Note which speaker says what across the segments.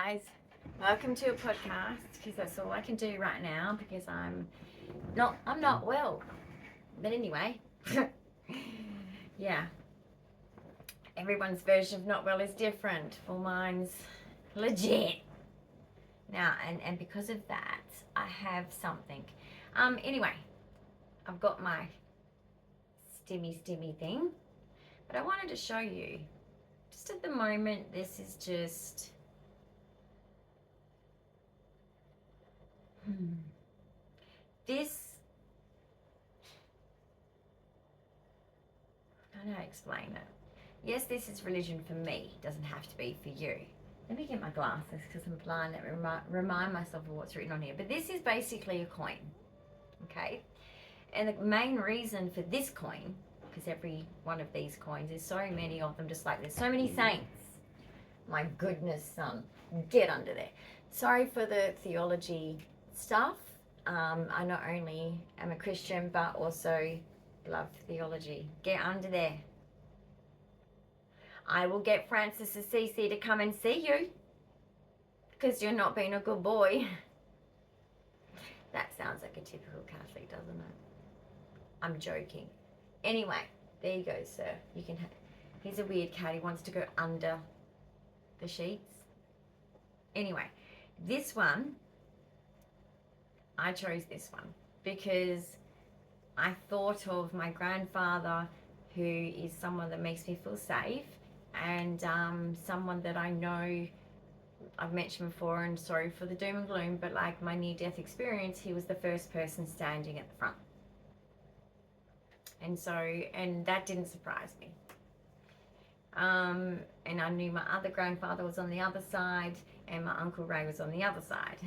Speaker 1: guys, welcome to a podcast because that's all I can do right now because I'm not well. But anyway, yeah, everyone's version of not well is different. Well, mine's legit. Now, and because of that, I have something. Anyway, I've got my stimmy thing, but I wanted to show you. Just at the moment, this is just this, I don't know how to explain it. Yes, this is religion for me. It doesn't have to be for you. Let me get my glasses because I'm blind. Let me remind myself of what's written on here. But this is basically a coin, okay? And the main reason for this coin, because every one of these coins, there's so many of them, just like there's so many saints. My goodness, son, get under there. Sorry for the theology stuff. I not only am a Christian, but also love theology. Get under there. I will get Francis Assisi to come and see you because you're not being a good boy. That sounds like a typical Catholic, doesn't it? I'm joking. Anyway, there you go, sir. You can have. He's a weird cat. He wants to go under the sheets. Anyway, this one, I chose this one because I thought of my grandfather, who is someone that makes me feel safe, and someone that I know I've mentioned before, and sorry for the doom and gloom, but like my near-death experience, he was the first person standing at the front. And that didn't surprise me. And I knew my other grandfather was on the other side, and my Uncle Ray was on the other side.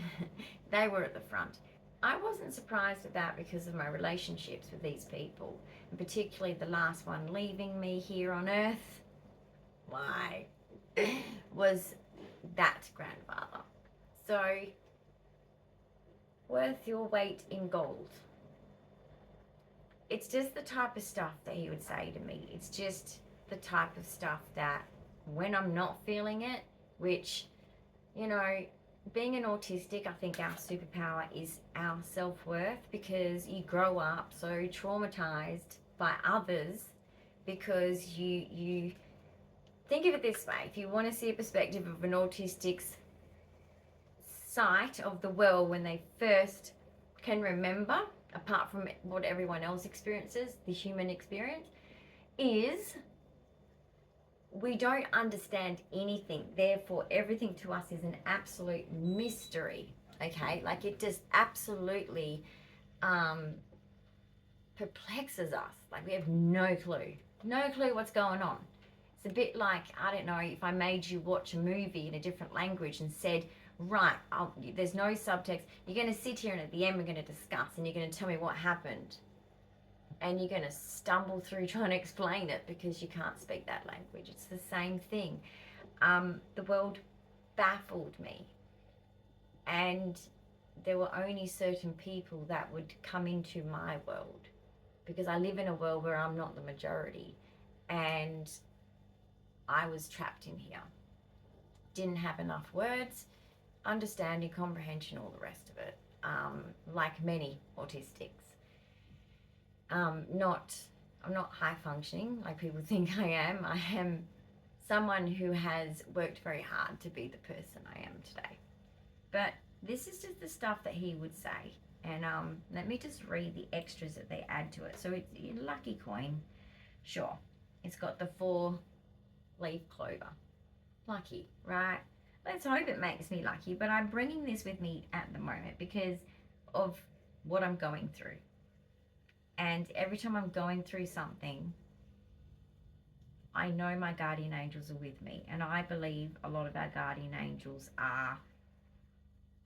Speaker 1: They were at the front. I wasn't surprised at that because of my relationships with these people, and particularly the last one leaving me here on earth. Why? Was that grandfather. So, worth your weight in gold. It's just the type of stuff that he would say to me. It's just the type of stuff that when I'm not feeling it, which, you know, being an autistic, I think our superpower is our self-worth, because you grow up so traumatized by others because you think of it this way. If you want to see a perspective of an autistic's sight of the world when they first can remember, apart from what everyone else experiences, the human experience, is we don't understand anything. Therefore, everything to us is an absolute mystery, okay? Like it just absolutely perplexes us. Like we have no clue what's going on. It's a bit like, I don't know, if I made you watch a movie in a different language and said, right, there's no subtext, you're going to sit here and at the end we're going to discuss and you're going to tell me what happened. And you're going to stumble through trying to explain it because you can't speak that language. It's the same thing. The world baffled me. And there were only certain people that would come into my world, because I live in a world where I'm not the majority. And I was trapped in here. Didn't have enough words, understanding, comprehension, all the rest of it. Like many autistics. I'm not high functioning like people think I am. I am someone who has worked very hard to be the person I am today. But this is just the stuff that he would say. And let me just read the extras that they add to it. So it's a lucky coin. Sure. It's got the 4-leaf clover. Lucky, right? Let's hope it makes me lucky. But I'm bringing this with me at the moment because of what I'm going through. And every time I'm going through something, I know my guardian angels are with me. And I believe a lot of our guardian angels are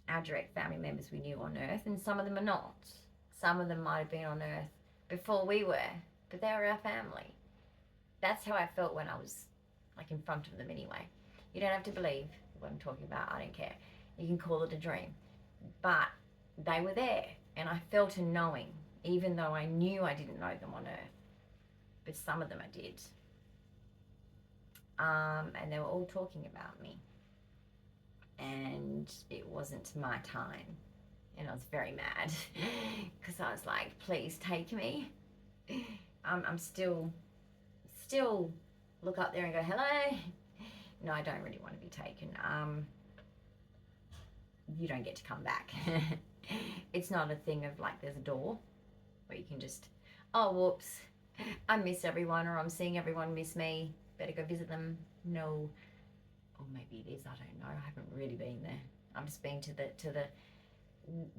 Speaker 1: our direct family members we knew on earth. And some of them are not. Some of them might have been on earth before we were. But they were our family. That's how I felt when I was like in front of them anyway. You don't have to believe what I'm talking about. I don't care. You can call it a dream. But they were there. And I felt a knowing. Even though I knew I didn't know them on earth. But some of them I did. And they were all talking about me. And and it wasn't my time. And I was very mad because I was like, please take me. I'm still look up there and go, hello. No, I don't really want to be taken. You don't get to come back. It's not a thing of like there's a door where you can just, oh, whoops, I miss everyone, or I'm seeing everyone miss me, better go visit them. No. Or maybe it is, I don't know. I haven't really been there. I'm just being to the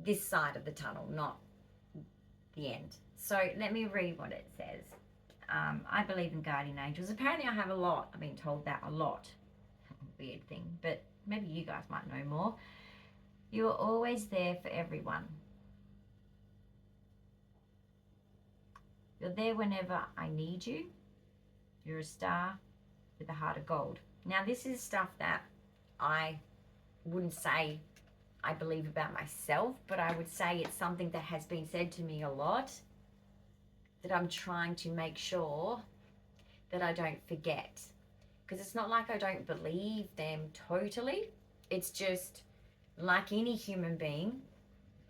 Speaker 1: this side of the tunnel, not the end. So let me read what it says. I believe in guardian angels. Apparently I have a lot. I've been told that a lot. Weird thing, but maybe you guys might know more. You are always there for everyone. You're there whenever I need you. You're a star with a heart of gold. Now, this is stuff that I wouldn't say I believe about myself, but I would say it's something that has been said to me a lot, that I'm trying to make sure that I don't forget. Because it's not like I don't believe them totally. It's just like any human being.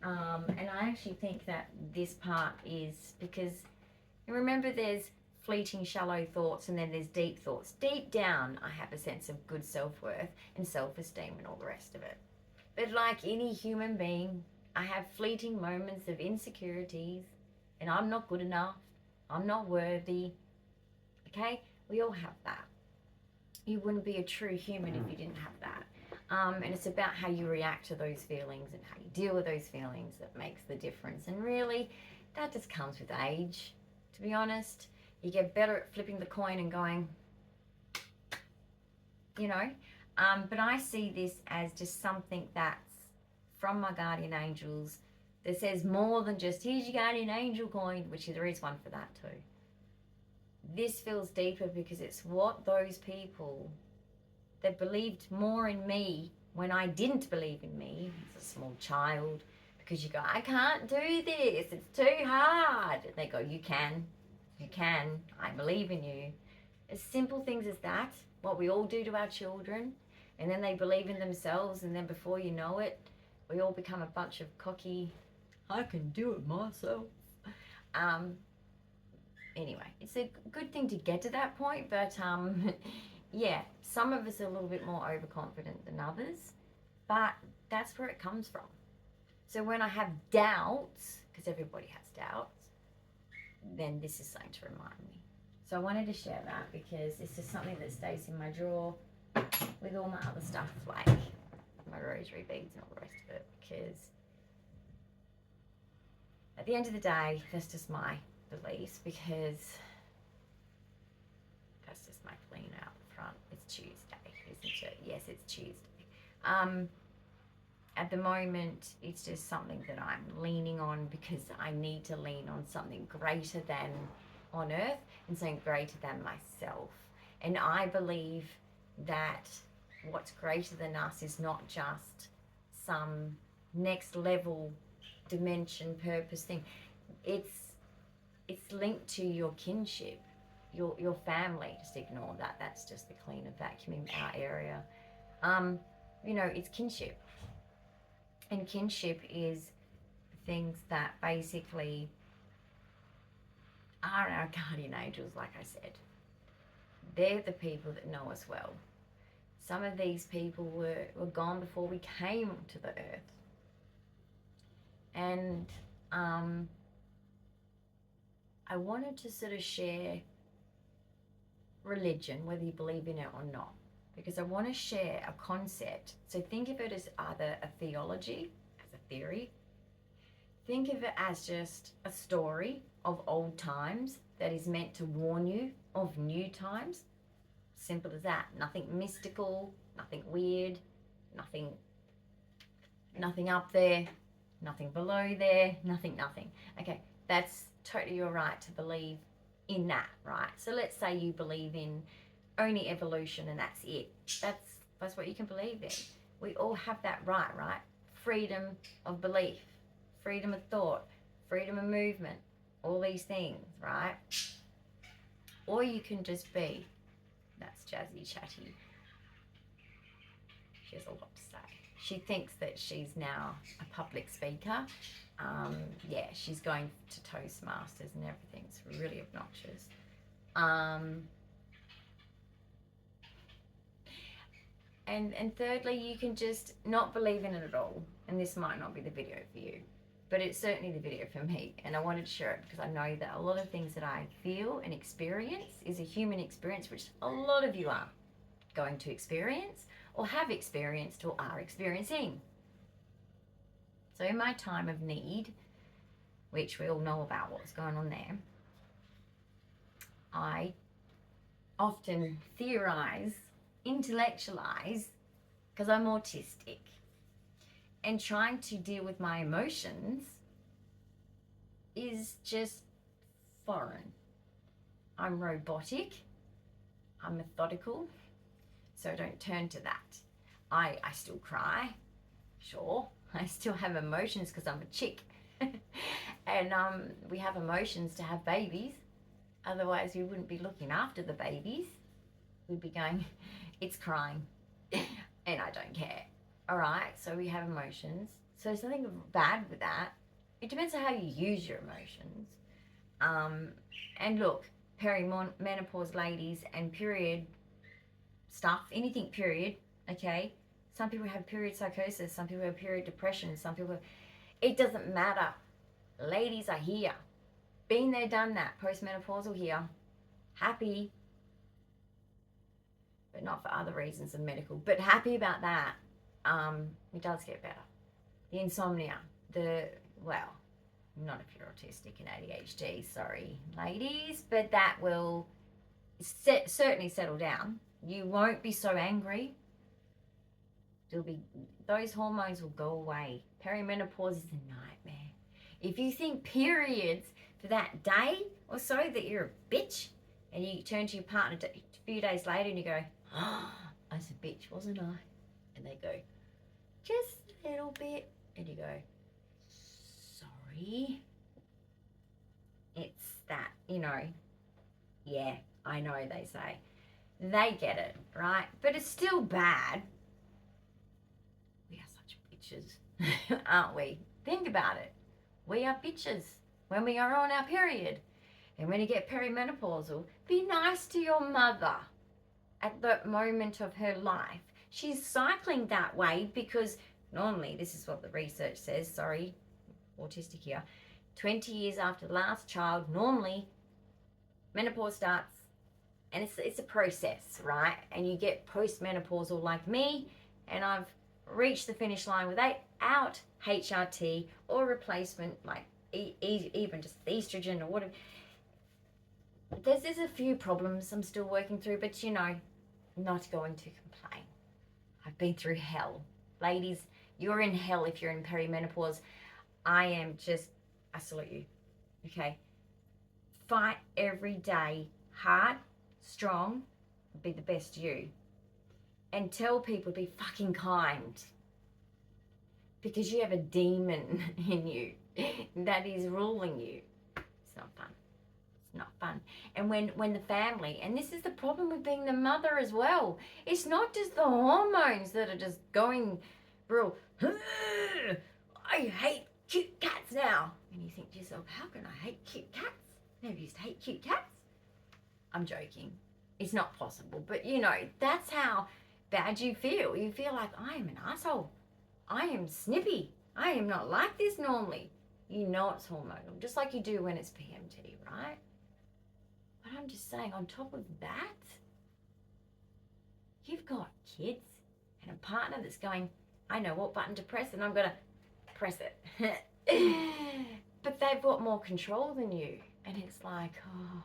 Speaker 1: And I actually think that this part is because, remember, there's fleeting, shallow thoughts, and then there's deep thoughts. Deep down, I have a sense of good self-worth and self-esteem and all the rest of it. But like any human being, I have fleeting moments of insecurities, and I'm not good enough. I'm not worthy. Okay? We all have that. You wouldn't be a true human if you didn't have that. And it's about how you react to those feelings and how you deal with those feelings that makes the difference. And really, that just comes with age, to be honest. You get better at flipping the coin and going, you know. But I see this as just something that's from my guardian angels that says more than just, here's your guardian angel coin, which there is one for that too. This feels deeper because it's what those people that believed more in me when I didn't believe in me as a small child, because you go, I can't do this, it's too hard. And they go, you can, I believe in you. As simple things as that, what we all do to our children, and then they believe in themselves, and then before you know it, we all become a bunch of cocky, I can do it myself. Anyway, it's a good thing to get to that point, but yeah, some of us are a little bit more overconfident than others, but that's where it comes from. So when I have doubts, because everybody has doubts, then this is something to remind me. So I wanted to share that because this is something that stays in my drawer with all my other stuff, like my rosary beads and all the rest of it, because at the end of the day, that's just my beliefs, because that's just my clean out front. It's Tuesday, isn't it? Yes, it's Tuesday. At the moment, it's just something that I'm leaning on because I need to lean on something greater than on earth and something greater than myself. And I believe that what's greater than us is not just some next level dimension purpose thing. It's linked to your kinship, your family. Just ignore that. That's just the cleaner vacuuming our area. You know, it's kinship. And kinship is things that basically are our guardian angels, like I said. They're the people that know us well. Some of these people were gone before we came to the earth. And I wanted to sort of share religion, whether you believe in it or not, because I want to share a concept. So think of it as either a theology, as a theory. Think of it as just a story of old times that is meant to warn you of new times. Simple as that. Nothing mystical, nothing weird, nothing up there, nothing below there, nothing. Okay, that's totally your right to believe in that, right? So let's say you believe in only evolution and that's it. That's what you can believe in. We all have that right? Freedom of belief, freedom of thought, freedom of movement, all these things, right? Or you can just be, that's jazzy chatty. She has a lot to say. She thinks that she's now a public speaker. Yeah, she's going to Toastmasters and everything. It's really obnoxious. And thirdly, you can just not believe in it at all. And this might not be the video for you, but it's certainly the video for me. And I wanted to share it because I know that a lot of things that I feel and experience is a human experience, which a lot of you are going to experience or have experienced or are experiencing. So in my time of need, which we all know about what's going on there, I often theorize, intellectualize, because I'm autistic, and trying to deal with my emotions is just foreign. I'm robotic, I'm methodical, so don't turn to that. I still cry, sure. I still have emotions because I'm a chick. And we have emotions to have babies. Otherwise, we wouldn't be looking after the babies. We'd be going, it's crying, and I don't care. All right, so we have emotions. So there's nothing bad with that. It depends on how you use your emotions. And look, perimenopause ladies and period stuff, anything period, okay? Some people have period psychosis, some people have period depression, some people, it doesn't matter. Ladies are here. Been there, done that, postmenopausal here. Happy, but not for other reasons than medical, but happy about that. It does get better. The insomnia, well, not if you're autistic and ADHD, sorry, ladies, but that will certainly settle down. You won't be so angry. Those hormones will go away. Perimenopause is a nightmare. If you think periods for that day or so that you're a bitch, and you turn to your partner a few days later and you go, oh, I was a bitch, wasn't I? And they go, just a little bit. And you go, sorry. It's that, yeah, I know, they say. They get it, right? But it's still bad. We are such bitches, aren't we? Think about it. We are bitches when we are on our period. And when you get perimenopausal, be nice to your mother at the moment of her life. She's cycling that way because normally, this is what the research says, sorry, autistic here, 20 years after the last child, normally menopause starts, and it's a process, right? And you get postmenopausal like me, and I've reached the finish line without HRT or replacement, like even just estrogen or whatever. There's a few problems I'm still working through, but not going to complain. I've been through hell. Ladies, you're in hell if you're in perimenopause. I salute you, okay? Fight every day, hard, strong, be the best you. And tell people to be fucking kind. Because you have a demon in you that is ruling you. It's not fun. It's not fun. And when the family, and this is the problem with being the mother as well, it's not just the hormones that are just going real, I hate cute cats now. And you think to yourself, how can I hate cute cats? Never used to hate cute cats. I'm joking. It's not possible. But that's how bad you feel. You feel like, I am an asshole. I am snippy. I am not like this normally. It's hormonal, just like you do when it's PMT, right? But I'm just saying, on top of that, you've got kids and a partner that's going, I know what button to press and I'm going to press it. But they've got more control than you. And it's like, oh,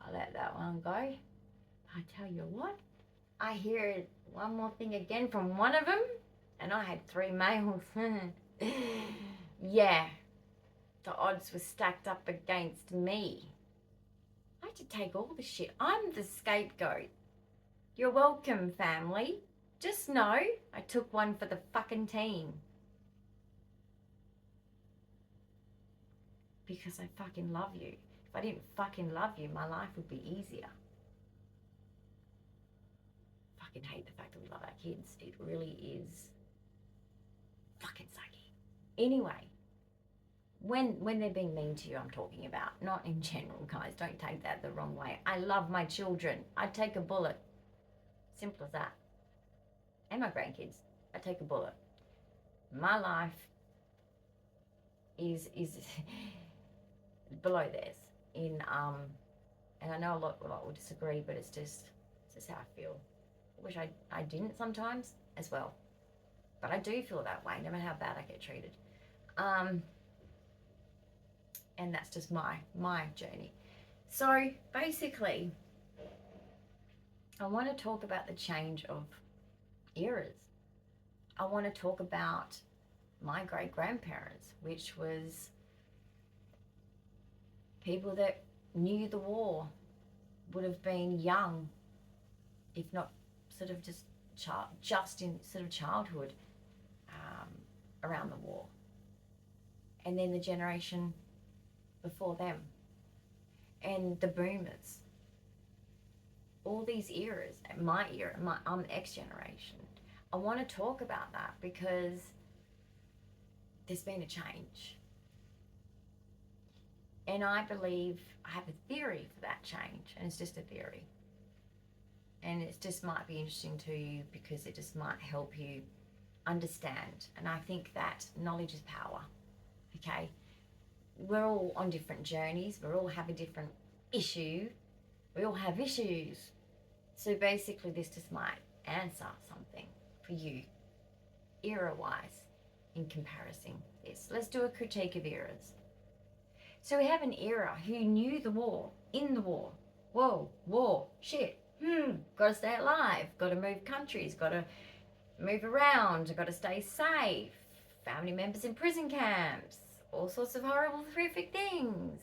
Speaker 1: I'll let that one go. I tell you what, I hear one more thing again from one of them, and I had 3 males. Yeah, the odds were stacked up against me. I had to take all the shit. I'm the scapegoat. You're welcome, family. Just know I took one for the fucking team. Because I fucking love you. If I didn't fucking love you, my life would be easier. Fucking hate the fact that we love our kids. It really is Anyway, when they're being mean to you, I'm talking about, not in general, guys. Don't take that the wrong way. I love my children. I'd take a bullet. Simple as that. And my grandkids. I'd take a bullet. My life is below theirs. And I know a lot will disagree, but it's just how I feel. I wish I didn't sometimes as well. But I do feel that way, no matter how bad I get treated. And that's just my journey. So basically, I want to talk about the change of eras. I want to talk about my great-grandparents, which was people that knew the war, would have been young, if not sort of just in sort of childhood, around the war. And then the generation before them, and the boomers. All these eras, my era, I'm the X generation. I want to talk about that because there's been a change. And I believe I have a theory for that change, and it's just a theory. And it just might be interesting to you because it just might help you understand. And I think that knowledge is power, okay? We're all on different journeys. We all have a different issue. We all have issues. So basically this just might answer something for you, era-wise, in comparison this. Let's do a critique of eras. So we have an era who knew the war, in the war. Whoa, war, shit. Gotta stay alive, gotta move countries, gotta move around, gotta stay safe. Family members in prison camps, all sorts of horrible, horrific things.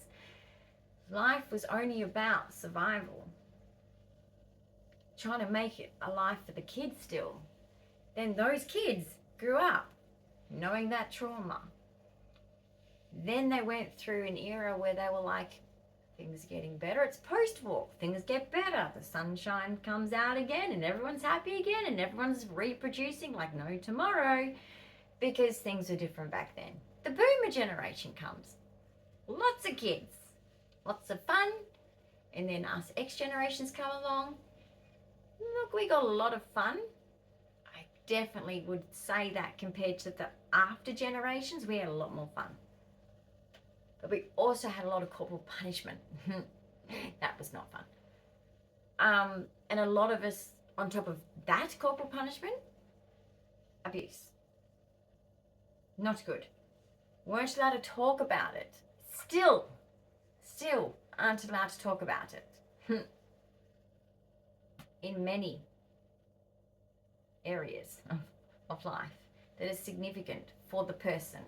Speaker 1: Life was only about survival. Trying to make it a life for the kids still. Then those kids grew up knowing that trauma. Then they went through an era where they were like, things are getting better. It's post-war. Things get better. The sunshine comes out again and everyone's happy again and everyone's reproducing like no tomorrow because things were different back then. The boomer generation comes. Lots of kids. Lots of fun. And then us X generations come along. Look, we got a lot of fun. I definitely would say that compared to the after generations, we had a lot more fun. But we also had a lot of corporal punishment. That was not fun. And a lot of us, on top of that corporal punishment, abuse. Not good. Weren't allowed to talk about it. Still aren't allowed to talk about it. In many areas of life that is significant for the person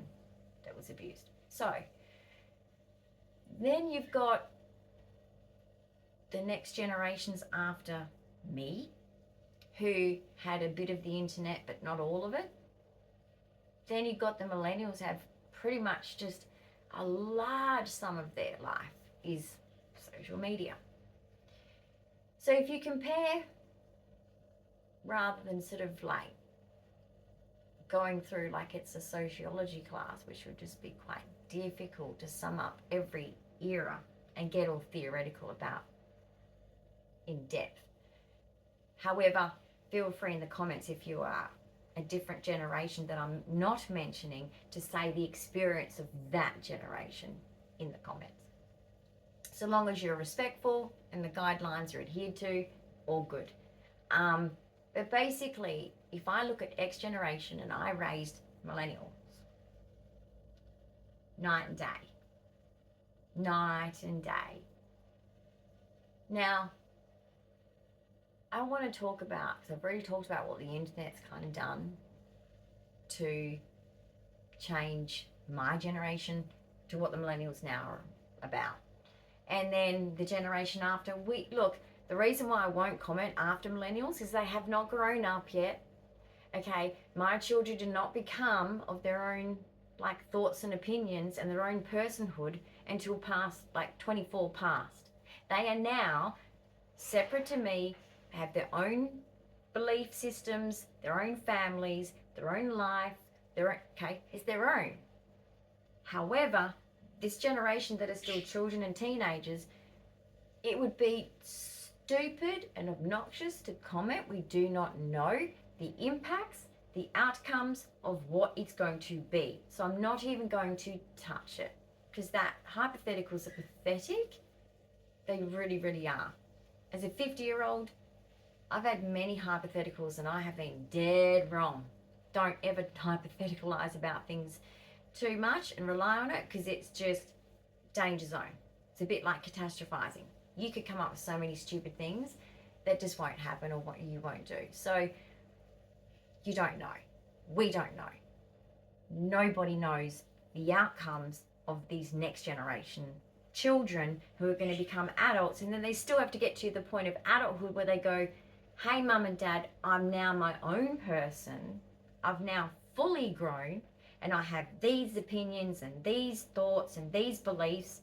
Speaker 1: that was abused. So, then you've got the next generations after me who had a bit of the internet but not all of it. Then you've got the millennials have pretty much just a large sum of their life is social media. So if you compare, rather than sort of like going through like it's a sociology class, which would just be quite difficult to sum up every era and get all theoretical about in depth. However, feel free in the comments if you are a different generation that I'm not mentioning to say the experience of that generation in the comments. So long as you're respectful and the guidelines are adhered to, all good. But basically, if I look at X generation and I raised millennials, night and day. Night and day. Now, I want to talk about, because I've already talked about what the internet's kind of done to change my generation to what the millennials now are about. And then the generation after, look, the reason why I won't comment after millennials is they have not grown up yet. Okay, my children do not become of their own like thoughts and opinions and their own personhood until past like 24 past. They are now separate to me, have their own belief systems, their own families, their own life, okay, it's their own. However, this generation that are still children and teenagers, it would be stupid and obnoxious to comment. We do not know the impacts, the outcomes of what it's going to be. So I'm not even going to touch it, because that hypotheticals are pathetic. They really, really are. As a 50-year-old, I've had many hypotheticals and I have been dead wrong. Don't ever hypotheticalize about things too much and rely on it, because it's just danger zone. It's a bit like catastrophizing. You could come up with so many stupid things that just won't happen, or what you won't do. So you don't know. We don't know. Nobody knows the outcomes of these next generation children who are going to become adults, and then they still have to get to the point of adulthood where they go, hey mum and dad, I'm now my own person. I've now fully grown and I have these opinions and these thoughts and these beliefs.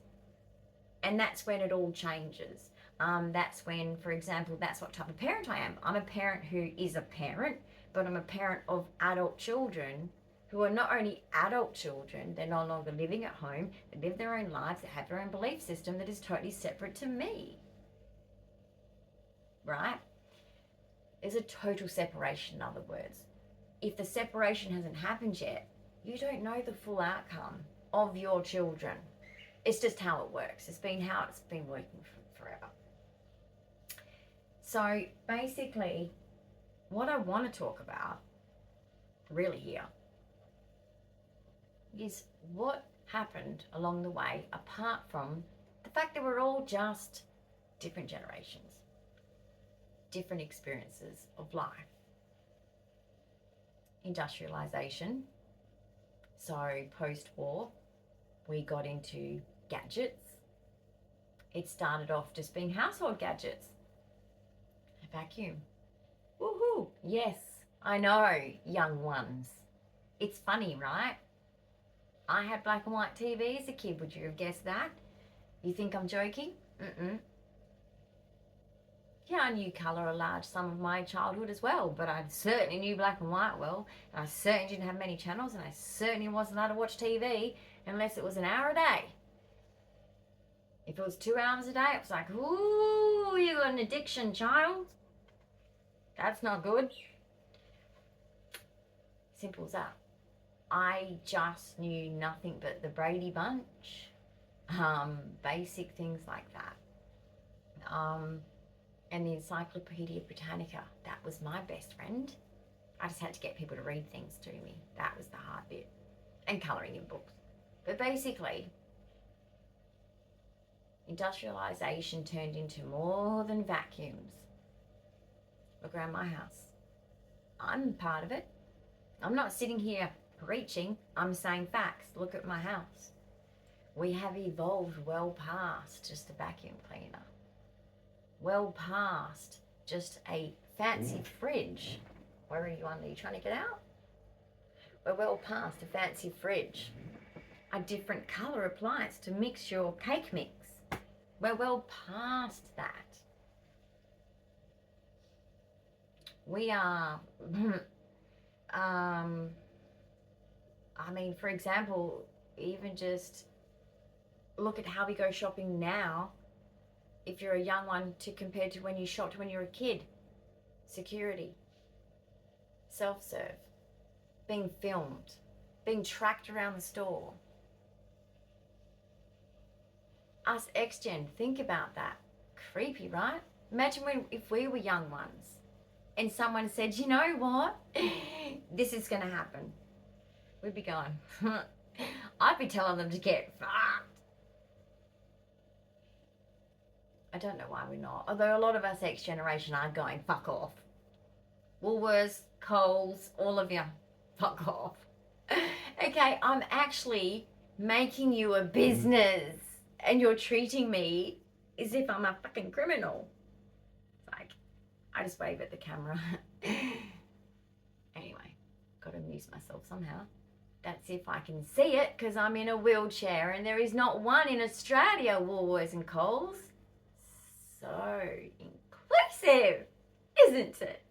Speaker 1: And that's when it all changes. That's when, for example, that's what type of parent I am. I'm a parent who is a parent, but I'm a parent of adult children who are not only adult children, they're no longer living at home, they live their own lives, they have their own belief system that is totally separate to me. Right? There's a total separation, in other words. If the separation hasn't happened yet, you don't know the full outcome of your children. It's just how it works. It's been how it's been working forever. So basically, what I want to talk about really here is what happened along the way, apart from the fact that we're all just different generations, different experiences of life. Industrialization. So post-war, we got into gadgets. It started off just being household gadgets. A vacuum. Woohoo! Yes, I know, young ones. It's funny, right? I had black and white TV as a kid. Would you have guessed that? You think I'm joking? Yeah, I knew colour a large sum of my childhood as well, but I certainly knew black and white well, and I certainly didn't have many channels, and I certainly wasn't allowed to watch TV unless it was an hour a day. If it was 2 hours a day, it was like, ooh, you got an addiction, child. That's not good. Simple as that. I just knew nothing but the Brady Bunch, basic things like that. And the Encyclopedia Britannica, that was my best friend. I just had to get people to read things to me. That was the hard bit. And colouring in books. But basically, industrialisation turned into more than vacuums. Look around my house. I'm part of it. I'm not sitting here preaching. I'm saying facts. Look at my house. We have evolved well past just a vacuum cleaner. Well past just a fancy fridge. Where are you under? Are you trying to get out? We're well past a fancy fridge. A different colour appliance to mix your cake mix. We're well past that. We are, I mean, for example, even just look at how we go shopping now. If you're a young one to compare to when you shopped when you were a kid. Security. Self-serve. Being filmed. Being tracked around the store. Us X-Gen, think about that. Creepy, right? Imagine if we were young ones and someone said, you know what? This is going to happen. We'd be going, I'd be telling them to get fucked. I don't know why we're not. Although a lot of us X generation are going, fuck off. Woolworths, Coles, all of you, fuck off. Okay, I'm actually making you a business and you're treating me as if I'm a fucking criminal. It's like, I just wave at the camera. Anyway, got to amuse myself somehow. That's if I can see it, because I'm in a wheelchair and there is not one in Australia, Woolworths and Coles. So inclusive, isn't it?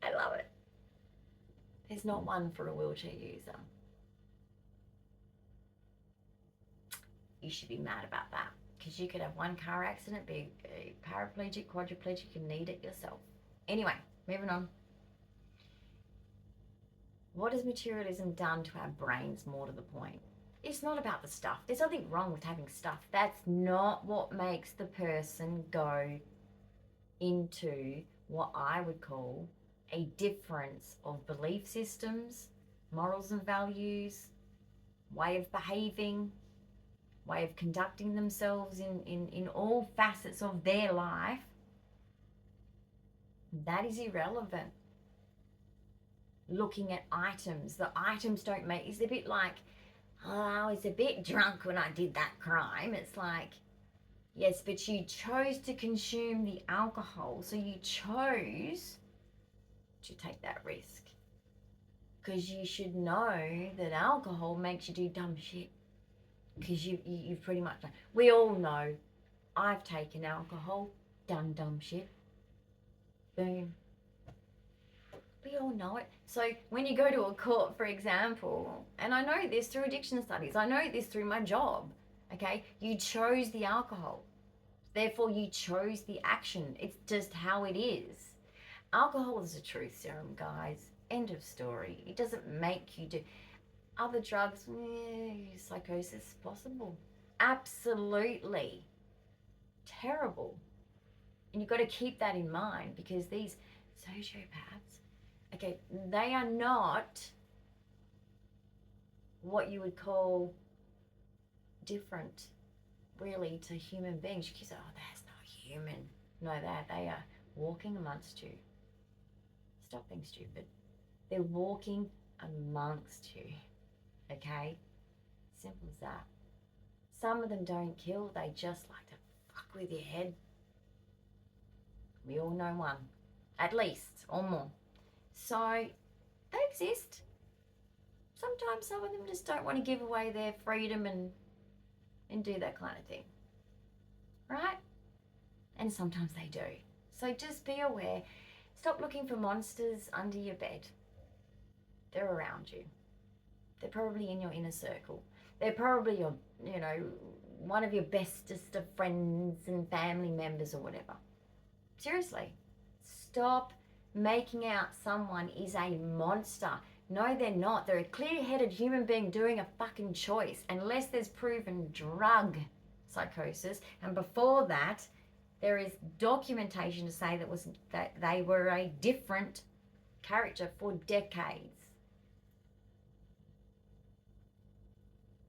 Speaker 1: I love it. There's not one for a wheelchair user. you should be mad about that, because you could have one car accident, be paraplegic, quadriplegic, and need it yourself. Anyway, moving on. What has materialism done to our brains, more to the point? It's not about the stuff. There's nothing wrong with having stuff. That's not what makes the person go into what I would call a difference of belief systems, morals and values, way of behaving, way of conducting themselves in all facets of their life. That is irrelevant. Looking at items, the items don't make, it's a bit like, oh, I was a bit drunk when I did that crime. It's like, yes, but you chose to consume the alcohol, so you chose to take that risk. Because you should know that alcohol makes you do dumb shit. Because you've pretty much done. We all know, I've taken alcohol, done dumb shit. Boom. We all know it. So when you go to a court, for example, and I know this through addiction studies, I know this through my job, okay? You chose the alcohol. Therefore, you chose the action. It's just how it is. Alcohol is a truth serum, guys. End of story. It doesn't make you do. Other drugs, psychosis possible. Absolutely. Terrible. And you've got to keep that in mind, because these sociopaths, okay, they are not what you would call different, really, to human beings. You can say, oh, that's not human. No, they are walking amongst you. Stop being stupid. They're walking amongst you, okay? Simple as that. Some of them don't kill, they just like to fuck with your head. We all know one, at least, or more. So they exist. Sometimes some of them just don't want to give away their freedom and do that kind of thing, right? And sometimes they do. So just be aware. Stop looking for monsters under your bed. They're around you. They're probably in your inner circle. They're probably your, one of your bestest of friends and family members or whatever. Seriously, stop making out someone is a monster. No, they're not. They're a clear-headed human being doing a fucking choice, unless there's proven drug psychosis. And before that, there is documentation to say that they were a different character for decades.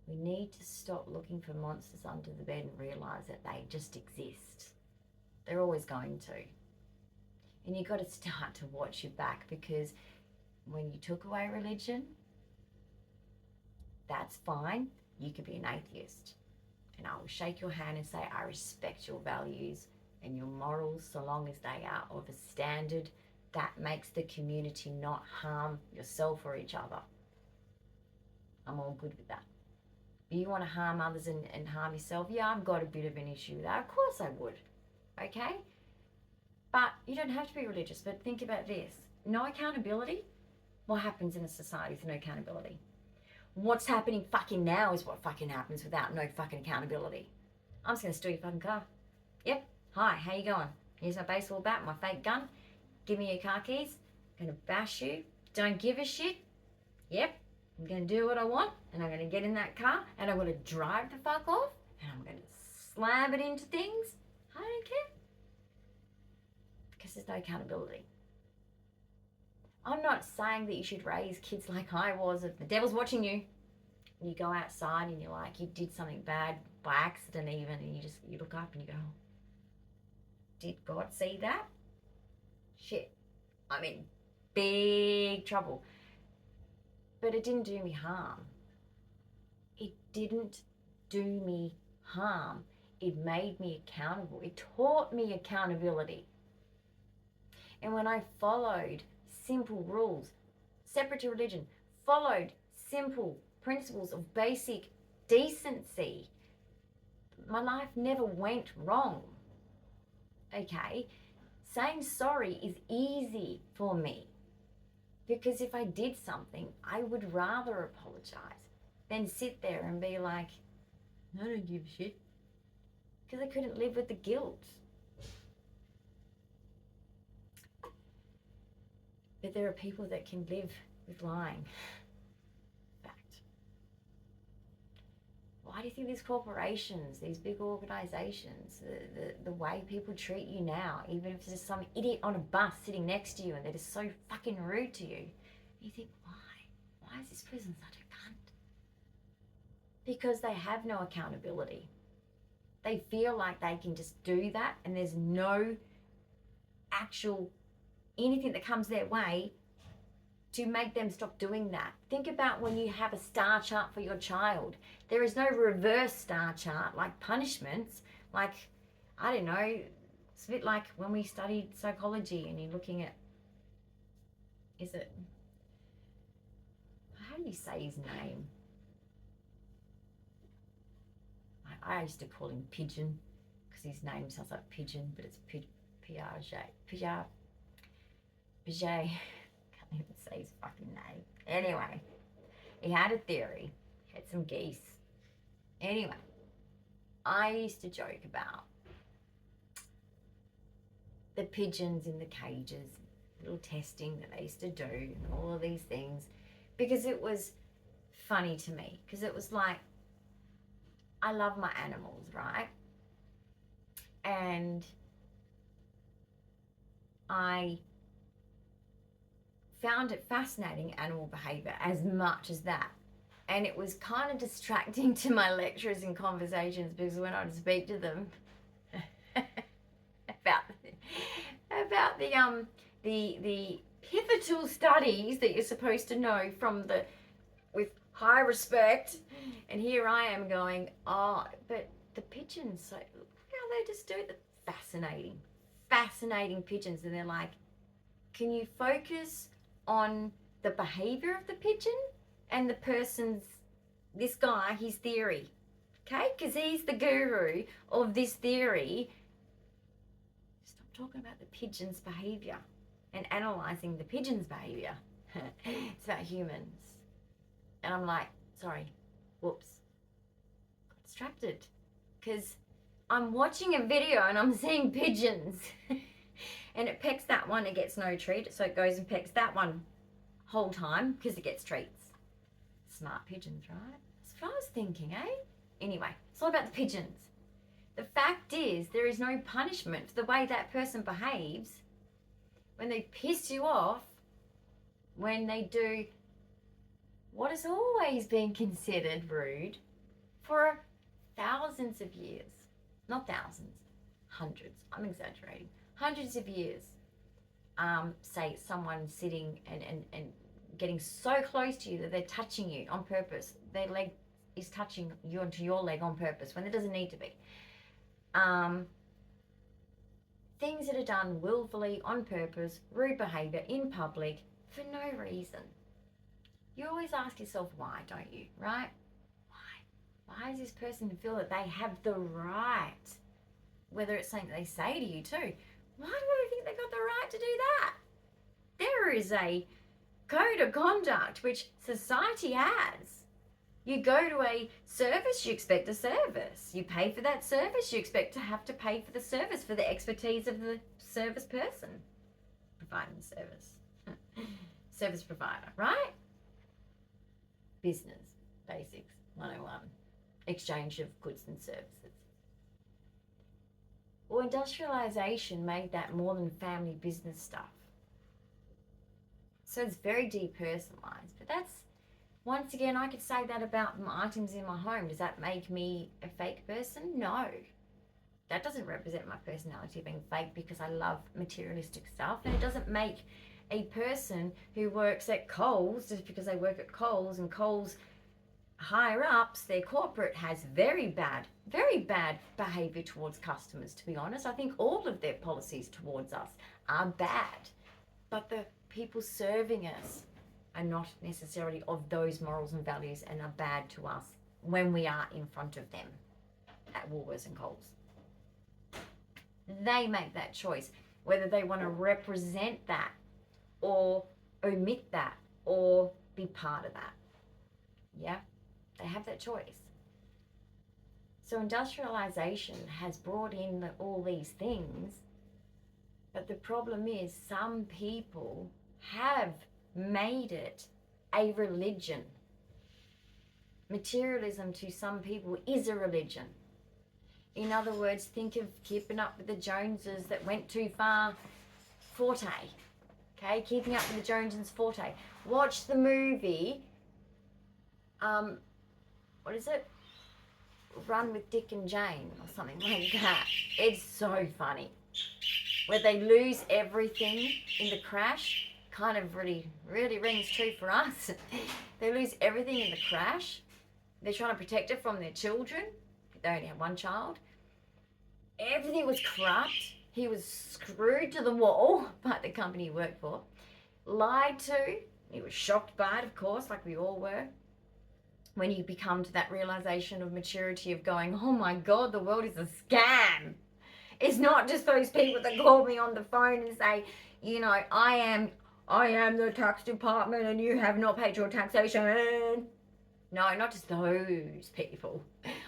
Speaker 1: We need to stop looking for monsters under the bed and realise that they just exist. They're always going to. And you've got to start to watch your back, because when you took away religion, that's fine. You could be an atheist. And I will shake your hand and say, I respect your values and your morals, so long as they are of a standard that makes the community not harm yourself or each other. I'm all good with that. But you want to harm others and harm yourself? Yeah, I've got a bit of an issue with that. Of course I would. Okay? But you don't have to be religious. But think about this. No accountability? What happens in a society with no accountability? What's happening fucking now is what fucking happens without no fucking accountability. I'm just going to steal your fucking car. Yep. Hi, how you going? Here's my baseball bat, my fake gun. Give me your car keys. I'm going to bash you. Don't give a shit. Yep. I'm going to do what I want, and I'm going to get in that car, and I'm going to drive the fuck off, and I'm going to slam it into things. I don't care. Because there's no accountability. I'm not saying that you should raise kids like I was. If the devil's watching you, and you go outside and you're like, you did something bad by accident even, and you look up and you go, oh, did God see that? Shit. I'm in big trouble. But it didn't do me harm. It didn't do me harm. It made me accountable. It taught me accountability. And when I followed simple rules, separate to religion, followed simple principles of basic decency, my life never went wrong. Okay? Saying sorry is easy for me. Because if I did something, I would rather apologize than sit there and be like, I don't give a shit. Because they couldn't live with the guilt. But there are people that can live with lying. Fact. Why do you think these corporations, these big organizations, the way people treat you now, even if there's some idiot on a bus sitting next to you and they're just so fucking rude to you, you think, why? Why is this person such a cunt? Because they have no accountability. They feel like they can just do that and there's no actual anything that comes their way to make them stop doing that. Think about when you have a star chart for your child. There is no reverse star chart like punishments. Like, I don't know, it's a bit like when we studied psychology and you're looking at, is it, how do you say his name? I used to call him Pigeon because his name sounds like pigeon, but it's Piaget. Can't even say his fucking name. Anyway, he had a theory. He had some geese. Anyway, I used to joke about the pigeons in the cages, little testing that they used to do, and all of these things, because it was funny to me. Because it was like, I love my animals, right? And I found it fascinating, animal behavior, as much as that. And it was kind of distracting to my lecturers in conversations, because when I would speak to them about the pivotal studies that you're supposed to know from the, with high respect, and here I am going, oh, but the pigeons, so look how they just do it. Fascinating pigeons. And they're like, can you focus on the behavior of the pigeon and the person's, this guy, his theory, okay? Because he's the guru of this theory. Stop talking about the pigeon's behavior and analyzing the pigeon's behavior. It's about humans. And I'm like, sorry, whoops, got distracted, because I'm watching a video and I'm seeing pigeons. And it pecks that one, it gets no treat, so it goes and pecks that one whole time because it gets treats. Smart pigeons, right? That's what I was thinking, eh? Anyway, it's all about the pigeons. The fact is, there is no punishment for the way that person behaves when they piss you off, when they do what has always been considered rude for thousands of years. Not thousands, hundreds. I'm exaggerating. Hundreds of years. Say someone sitting and getting so close to you that they're touching you on purpose. Their leg is touching you onto your leg on purpose when it doesn't need to be. Things that are done willfully, on purpose, rude behavior in public for no reason. You always ask yourself why, don't you? Right? Why does this person feel that they have the right? Whether it's something they say to you too. Why do they think they've got the right to do that? There is a code of conduct which society has. You go to a service, you expect a service. You pay for that service, you expect to have to pay for the service, for the expertise of the service person providing the service. Service provider, right? Business basics 101. Exchange of goods and services. Well, industrialization made that more than family business stuff. So it's very depersonalized. But that's, once again, I could say that about items in my home. Does that make me a fake person? No. That doesn't represent my personality being fake, because I love materialistic stuff. And it doesn't make a person who works at Coles, just because they work at Coles, and Coles higher ups, their corporate has very bad behavior towards customers, to be honest. I think all of their policies towards us are bad. But the people serving us are not necessarily of those morals and values and are bad to us when we are in front of them at Woolworths and Coles. They make that choice, whether they want to represent that or omit that or be part of that. Yeah, they have that choice. So industrialization has brought in all these things, but the problem is some people have made it a religion. Materialism to some people is a religion. In other words, think of keeping up with the Joneses that went too far, forte. Okay, keeping up with the Joneses, forte. Watch the movie, what is it? Run with Dick and Jane or something like that. It's so funny. Where they lose everything in the crash, kind of really rings true for us. They lose everything in the crash. They're trying to protect it from their children. They only have one child. Everything was corrupt. He was screwed to the wall by the company he worked for. Lied to. He was shocked by it, of course, like we all were. When you become to that realization of maturity of going, oh my God, the world is a scam. It's not just those people that call me on the phone and say, you know, I am the tax department and you have not paid your taxation. No, not just those people.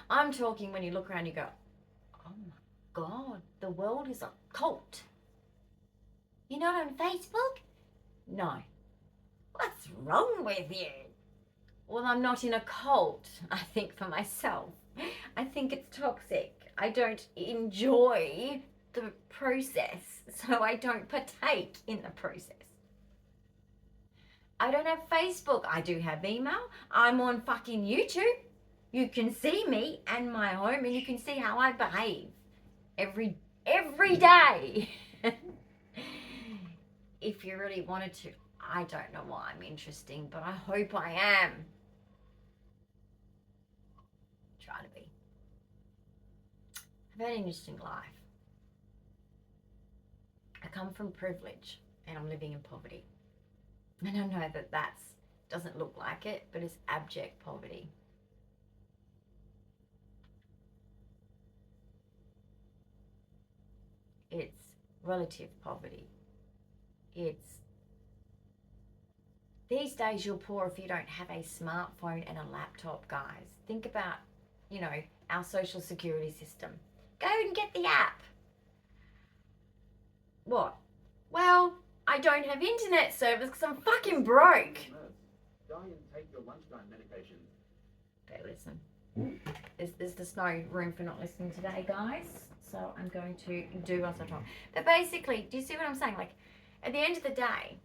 Speaker 1: I'm talking when you look around, you go, oh my God, the world is a cult. You're not on Facebook? No. What's wrong with you? Well, I'm not in a cult, I think, for myself. I think it's toxic. I don't enjoy the process, so I don't partake in the process. I don't have Facebook. I do have email. I'm on fucking YouTube. You can see me and my home, and you can see how I behave every day. If you really wanted to. I don't know why I'm interesting, but I hope I am. Try to be. I've had an interesting life. I come from privilege and I'm living in poverty. And I know that doesn't look like it, but it's abject poverty. It's relative poverty. It's these days you're poor if you don't have a smartphone and a laptop, guys. Think about, you know, our social security system. Go and get the app. What? Well, I don't have internet service because I'm fucking broke.
Speaker 2: Dyan, take your lunchtime medication.
Speaker 1: Okay, listen. There's just no room for not listening today, guys. So I'm going to do as I talk. But basically, do you see what I'm saying? Like, at the end of the day,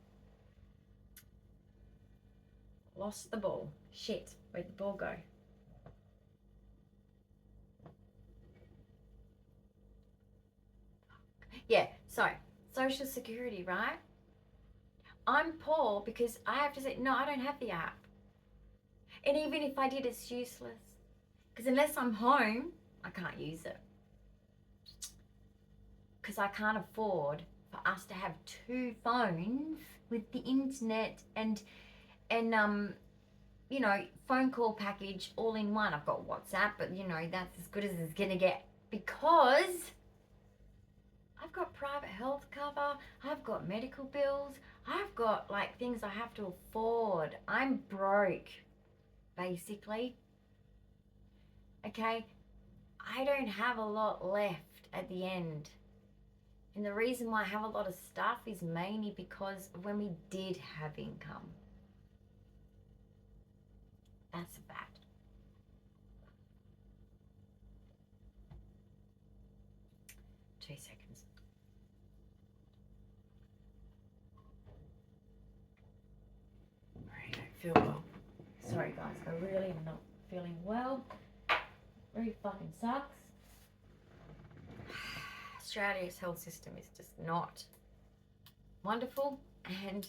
Speaker 1: lost the ball. Shit, where'd the ball go? Yeah, so social security, right? I'm poor because I have to say, no, I don't have the app. And even if I did, it's useless. Because unless I'm home, I can't use it. Because I can't afford for us to have two phones with the internet and you know, phone call package all in one. I've got WhatsApp, but you know, that's as good as it's gonna get because I've got private health cover, I've got medical bills, I've got like things I have to afford. I'm broke, basically. Okay, I don't have a lot left at the end. And the reason why I have a lot of stuff is mainly because of when we did have income. That's a fact. Two seconds. I don't feel well. Sorry guys, I really am not feeling well. Really fucking sucks. Australia's health system is just not wonderful and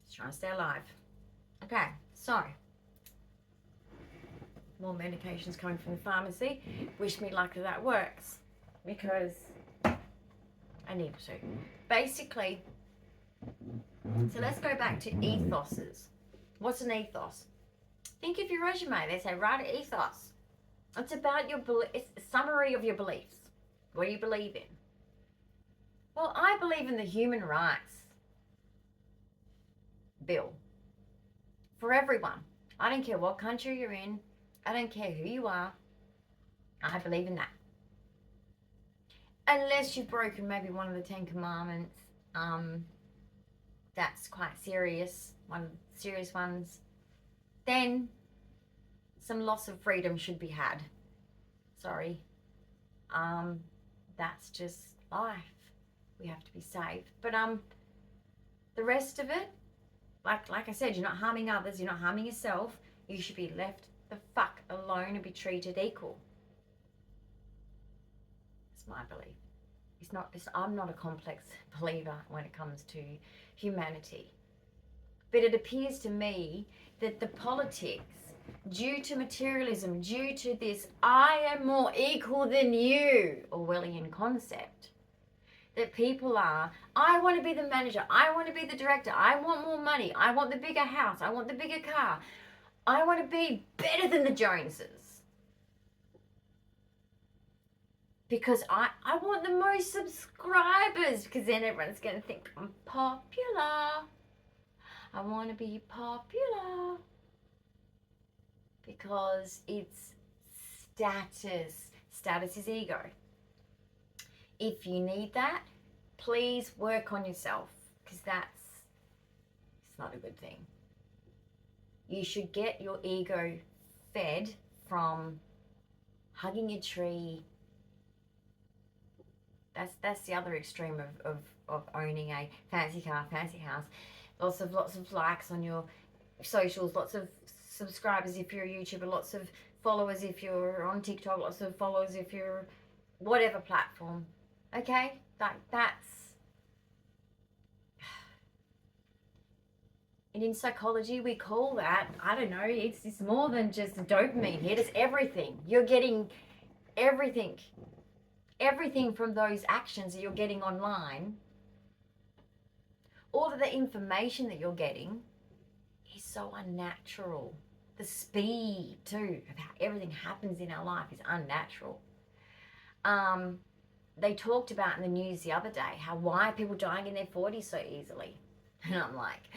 Speaker 1: just trying to stay alive. Okay, so more medications coming from the pharmacy. Wish me luck that works because I need to. Basically, so let's go back to ethoses. What's an ethos? Think of your resume. They say write an ethos. It's about your it's a summary of your beliefs. What do you believe in? Well, I believe in the human rights bill for everyone. I don't care what country you're in. I don't care who you are. I believe in that. Unless you've broken maybe one of the 10 Commandments. That's quite serious. One of the serious ones. Then some loss of freedom should be had. Sorry. That's just life. We have to be safe. But the rest of it, like I said, you're not harming others, you're not harming yourself. You should be left the fuck alone and be treated equal. It's my belief. I'm not a complex believer when it comes to humanity. But it appears to me that the politics, due to materialism, due to this I am more equal than you Orwellian concept, that people are, I want to be the manager, I want to be the director, I want more money, I want the bigger house, I want the bigger car, I want to be better than the Joneses. Because I want the most subscribers, because then everyone's going to think I'm popular. I want to be popular. Because it's status. Status is ego. If you need that, please work on yourself, because it's not a good thing. You should get your ego fed from hugging a tree. That's the other extreme of owning a fancy car, fancy house. Lots of likes on your socials, lots of subscribers if you're a YouTuber, lots of followers if you're on TikTok, lots of followers if you're whatever platform. Okay? That's... And in psychology, we call that, I don't know, it's more than just a dopamine hit. It's everything. You're getting everything. Everything from those actions that you're getting online, all of the information that you're getting is so unnatural. The speed, too, of how everything happens in our life is unnatural. They talked about in the news the other day why are people dying in their 40s so easily? And I'm like,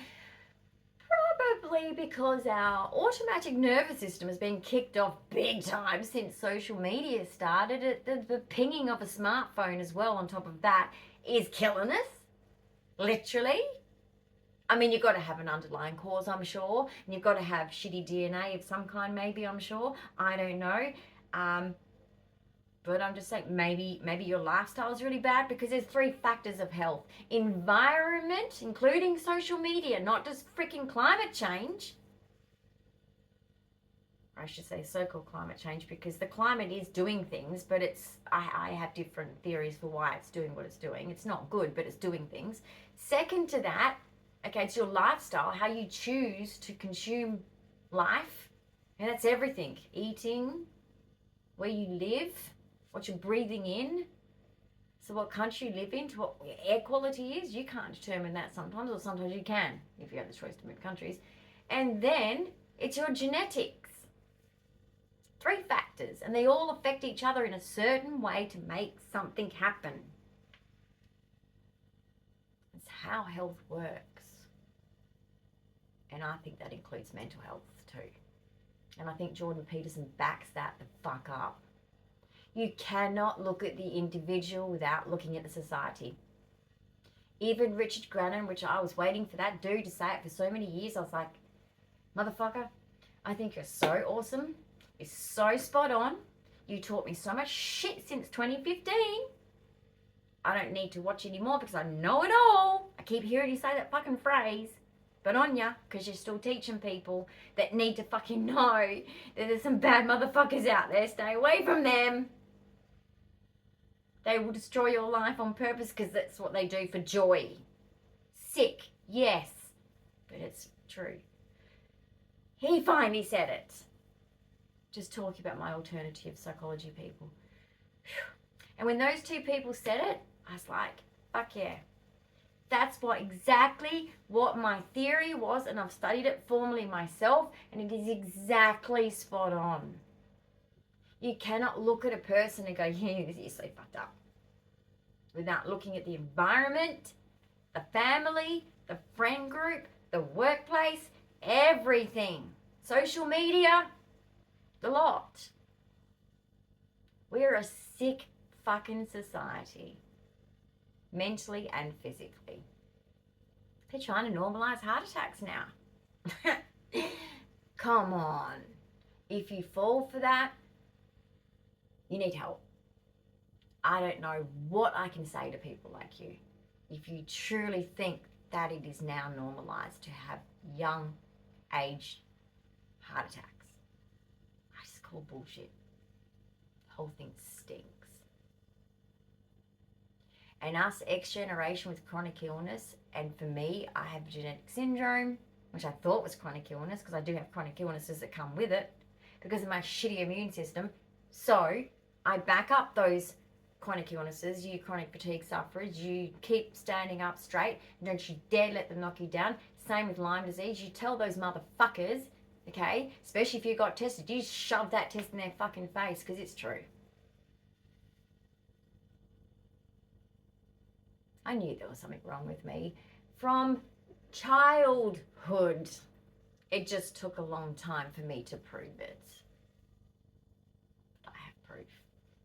Speaker 1: probably because our automatic nervous system has been kicked off big time since social media started. The pinging of a smartphone as well on top of that is killing us, literally. I mean, you've got to have an underlying cause, I'm sure, and you've got to have shitty DNA of some kind, maybe, I'm sure. I don't know. But I'm just saying, maybe your lifestyle is really bad, because there's 3 factors of health. Environment, including social media, not just freaking climate change. I should say so-called climate change, because the climate is doing things, but I have different theories for why it's doing what it's doing. It's not good, but it's doing things. Second to that, okay, it's your lifestyle, how you choose to consume life. And that's everything. Eating, where you live, what you're breathing in. So what country you live in, to what your air quality is, you can't determine that sometimes, or sometimes you can if you have the choice to move countries. And then it's your genetics. 3 factors, and they all affect each other in a certain way to make something happen. It's how health works. And I think that includes mental health too. And I think Jordan Peterson backs that the fuck up. You cannot look at the individual without looking at the society. Even Richard Grannon, which I was waiting for that dude to say it for so many years, I was like, motherfucker, I think you're so awesome. You're so spot on. You taught me so much shit since 2015. I don't need to watch anymore because I know it all. I keep hearing you say that fucking phrase. But on ya, because you're still teaching people that need to fucking know that there's some bad motherfuckers out there. Stay away from them. They will destroy your life on purpose because that's what they do for joy. Sick, yes, but it's true. He finally said it. Just talking about my alternative psychology people. And when those 2 people said it, I was like, fuck yeah. That's exactly what my theory was, and I've studied it formally myself, and it is exactly spot on. You cannot look at a person and go, yeah, this is so fucked up, without looking at the environment, the family, the friend group, the workplace, everything. social media, the lot. We're a sick fucking society, mentally and physically. They're trying to normalize heart attacks now. Come on. If you fall for that, you need help. I don't know what I can say to people like you. If you truly think that it is now normalized to have young age heart attacks, I just call bullshit. The whole thing stinks. And us X generation with chronic illness, and for me, I have genetic syndrome, which I thought was chronic illness because I do have chronic illnesses that come with it because of my shitty immune system. So I back up those chronic illnesses. You chronic fatigue sufferers, you keep standing up straight. Don't you dare let them knock you down. Same with Lyme disease. You tell those motherfuckers, okay, especially if you got tested, you shove that test in their fucking face because it's true. I knew there was something wrong with me from childhood. It just took a long time for me to prove it. I have proof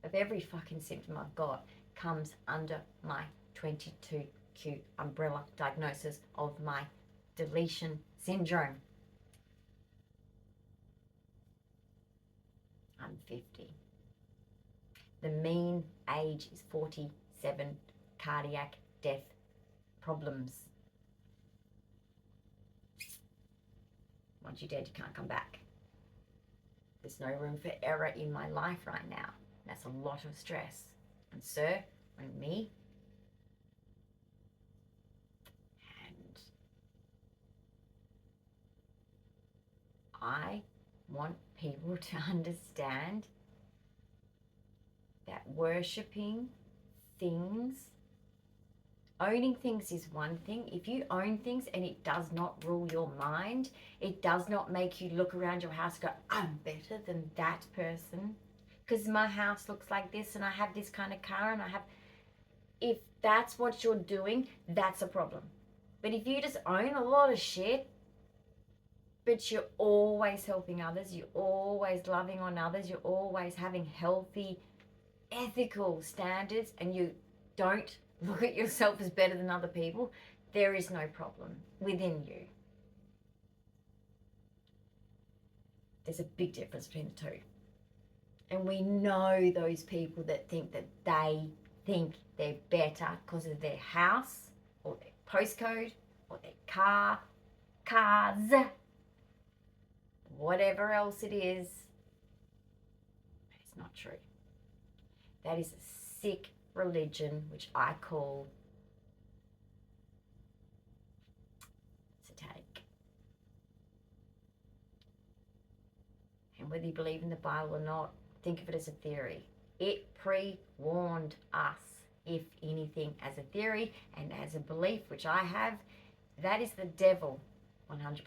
Speaker 1: of every fucking symptom I've got comes under my 22q umbrella diagnosis of my deletion syndrome. I'm 50. The mean age is 47. Cardiac death problems. Once you're dead, you can't come back. There's no room for error in my life right now. That's a lot of stress. And sir, and me, and I want people to understand that worshipping things, owning things is one thing. If you own things and it does not rule your mind, it does not make you look around your house and go, I'm better than that person because my house looks like this and I have this kind of car and I have... If that's what you're doing, that's a problem. But if you just own a lot of shit, but you're always helping others, you're always loving on others, you're always having healthy, ethical standards, and you don't look at yourself as better than other people, there is no problem within you. There's a big difference between the two. And we know those people that think they're better because of their house or their postcode or their cars, whatever else it is. It's not true. That is a sick religion, which I call satanic. And whether you believe in the Bible or not, think of it as a theory. It pre-warned us, if anything, as a theory and as a belief, which I have, that is the devil, 100%.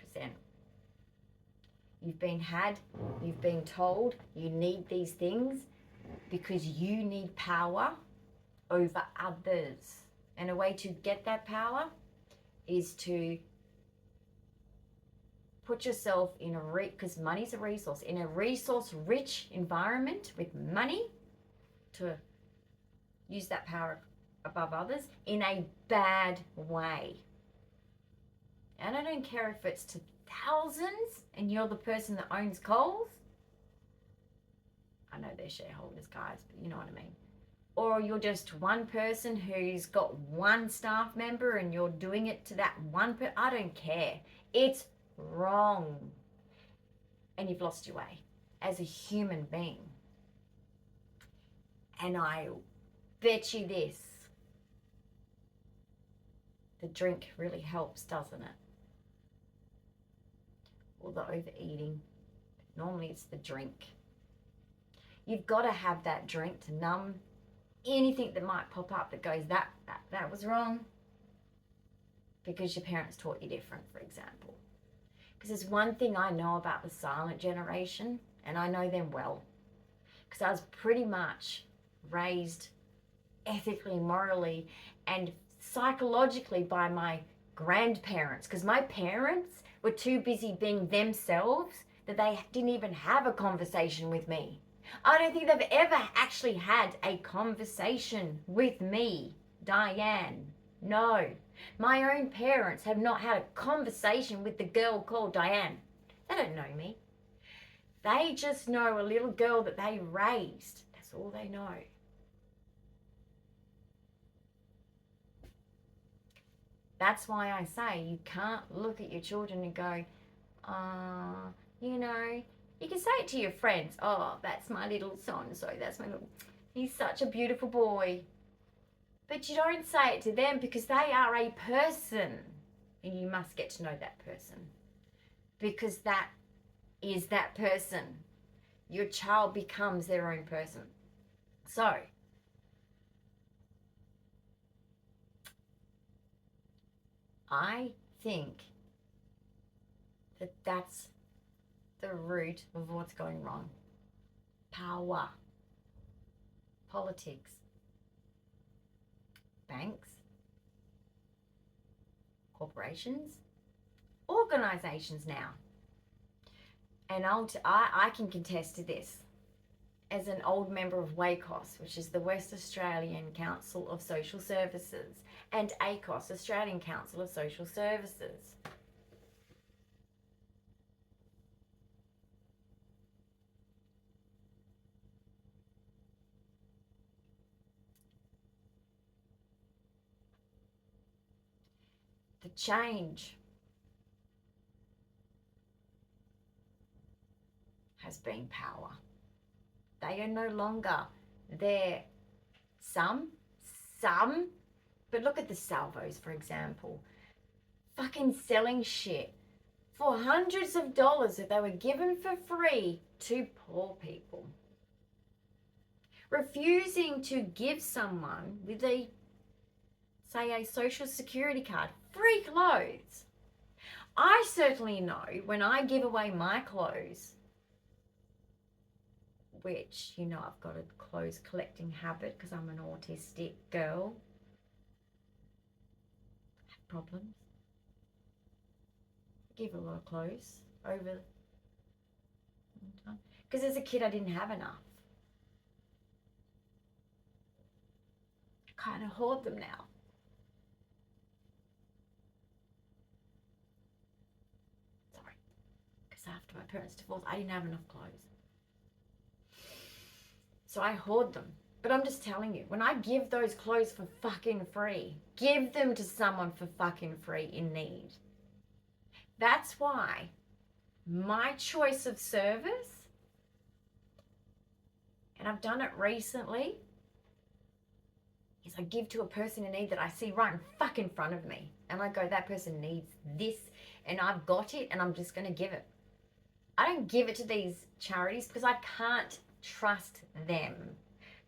Speaker 1: You've been told you need these things because you need power over others. And a way to get that power is to put yourself in because money's a resource, in a resource-rich environment with money to use that power above others in a bad way. And I don't care if it's to thousands and you're the person that owns Coles. I know they're shareholders, guys, but you know what I mean. Or you're just one person who's got one staff member and you're doing it to that one person. I don't care. It's wrong. And you've lost your way as a human being. And I bet you this. The drink really helps, doesn't it? Or the overeating. Normally it's the drink. You've got to have that drink to numb anything that might pop up that goes, that was wrong. Because your parents taught you different, for example. Because there's one thing I know about the silent generation, and I know them well. Because I was pretty much raised ethically, morally, and psychologically by my grandparents. Because my parents were too busy being themselves that they didn't even have a conversation with me. I don't think they've ever actually had a conversation with me, Dyan. No. My own parents have not had a conversation with the girl called Dyan. They don't know me. They just know a little girl that they raised. That's all they know. That's why I say you can't look at your children and go, you know, you can say it to your friends. Oh, that's my little so-and-so. That's my little, he's such a beautiful boy. But you don't say it to them because they are a person. And you must get to know that person. Because that is that person. Your child becomes their own person. So, I think that that's the root of what's going wrong. Power. Politics. Banks. Corporations. Organisations now. And I can contest to this as an old member of WACOS, which is the West Australian Council of Social Services, and ACOS, Australian Council of Social Services. The change has been power. They are no longer there. Some, but look at the salvos, for example. Fucking selling shit for hundreds of dollars that they were given for free to poor people. Refusing to give someone with a, say, a social security card, free clothes. I certainly know when I give away my clothes, which, you know, I've got a clothes collecting habit because I'm an autistic girl. I have problems. I give a lot of clothes over time. Because as a kid, I didn't have enough. I kind of hoard them now. Sorry. Because after my parents' divorce, I didn't have enough clothes. So I hoard them. But I'm just telling you, when I give those clothes for fucking free, give them to someone for fucking free in need. That's why my choice of service, and I've done it recently, is I give to a person in need that I see right in fucking front of me. And I go, that person needs this, and I've got it, and I'm just going to give it. I don't give it to these charities because I can't trust them.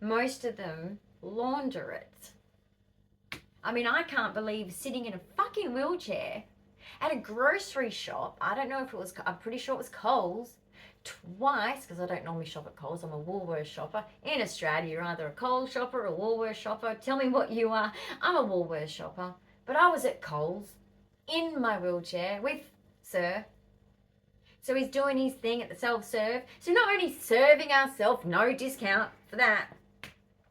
Speaker 1: Most of them launder it. I mean, I can't believe sitting in a fucking wheelchair at a grocery shop. I don't know if it was, I'm pretty sure it was Coles, twice, because I don't normally shop at Coles. I'm a Woolworths shopper. In Australia, you're either a Coles shopper or a Woolworths shopper. Tell me what you are. I'm a Woolworths shopper. But I was at Coles in my wheelchair with Sir. So he's doing his thing at the self-serve. So not only serving ourselves, no discount for that.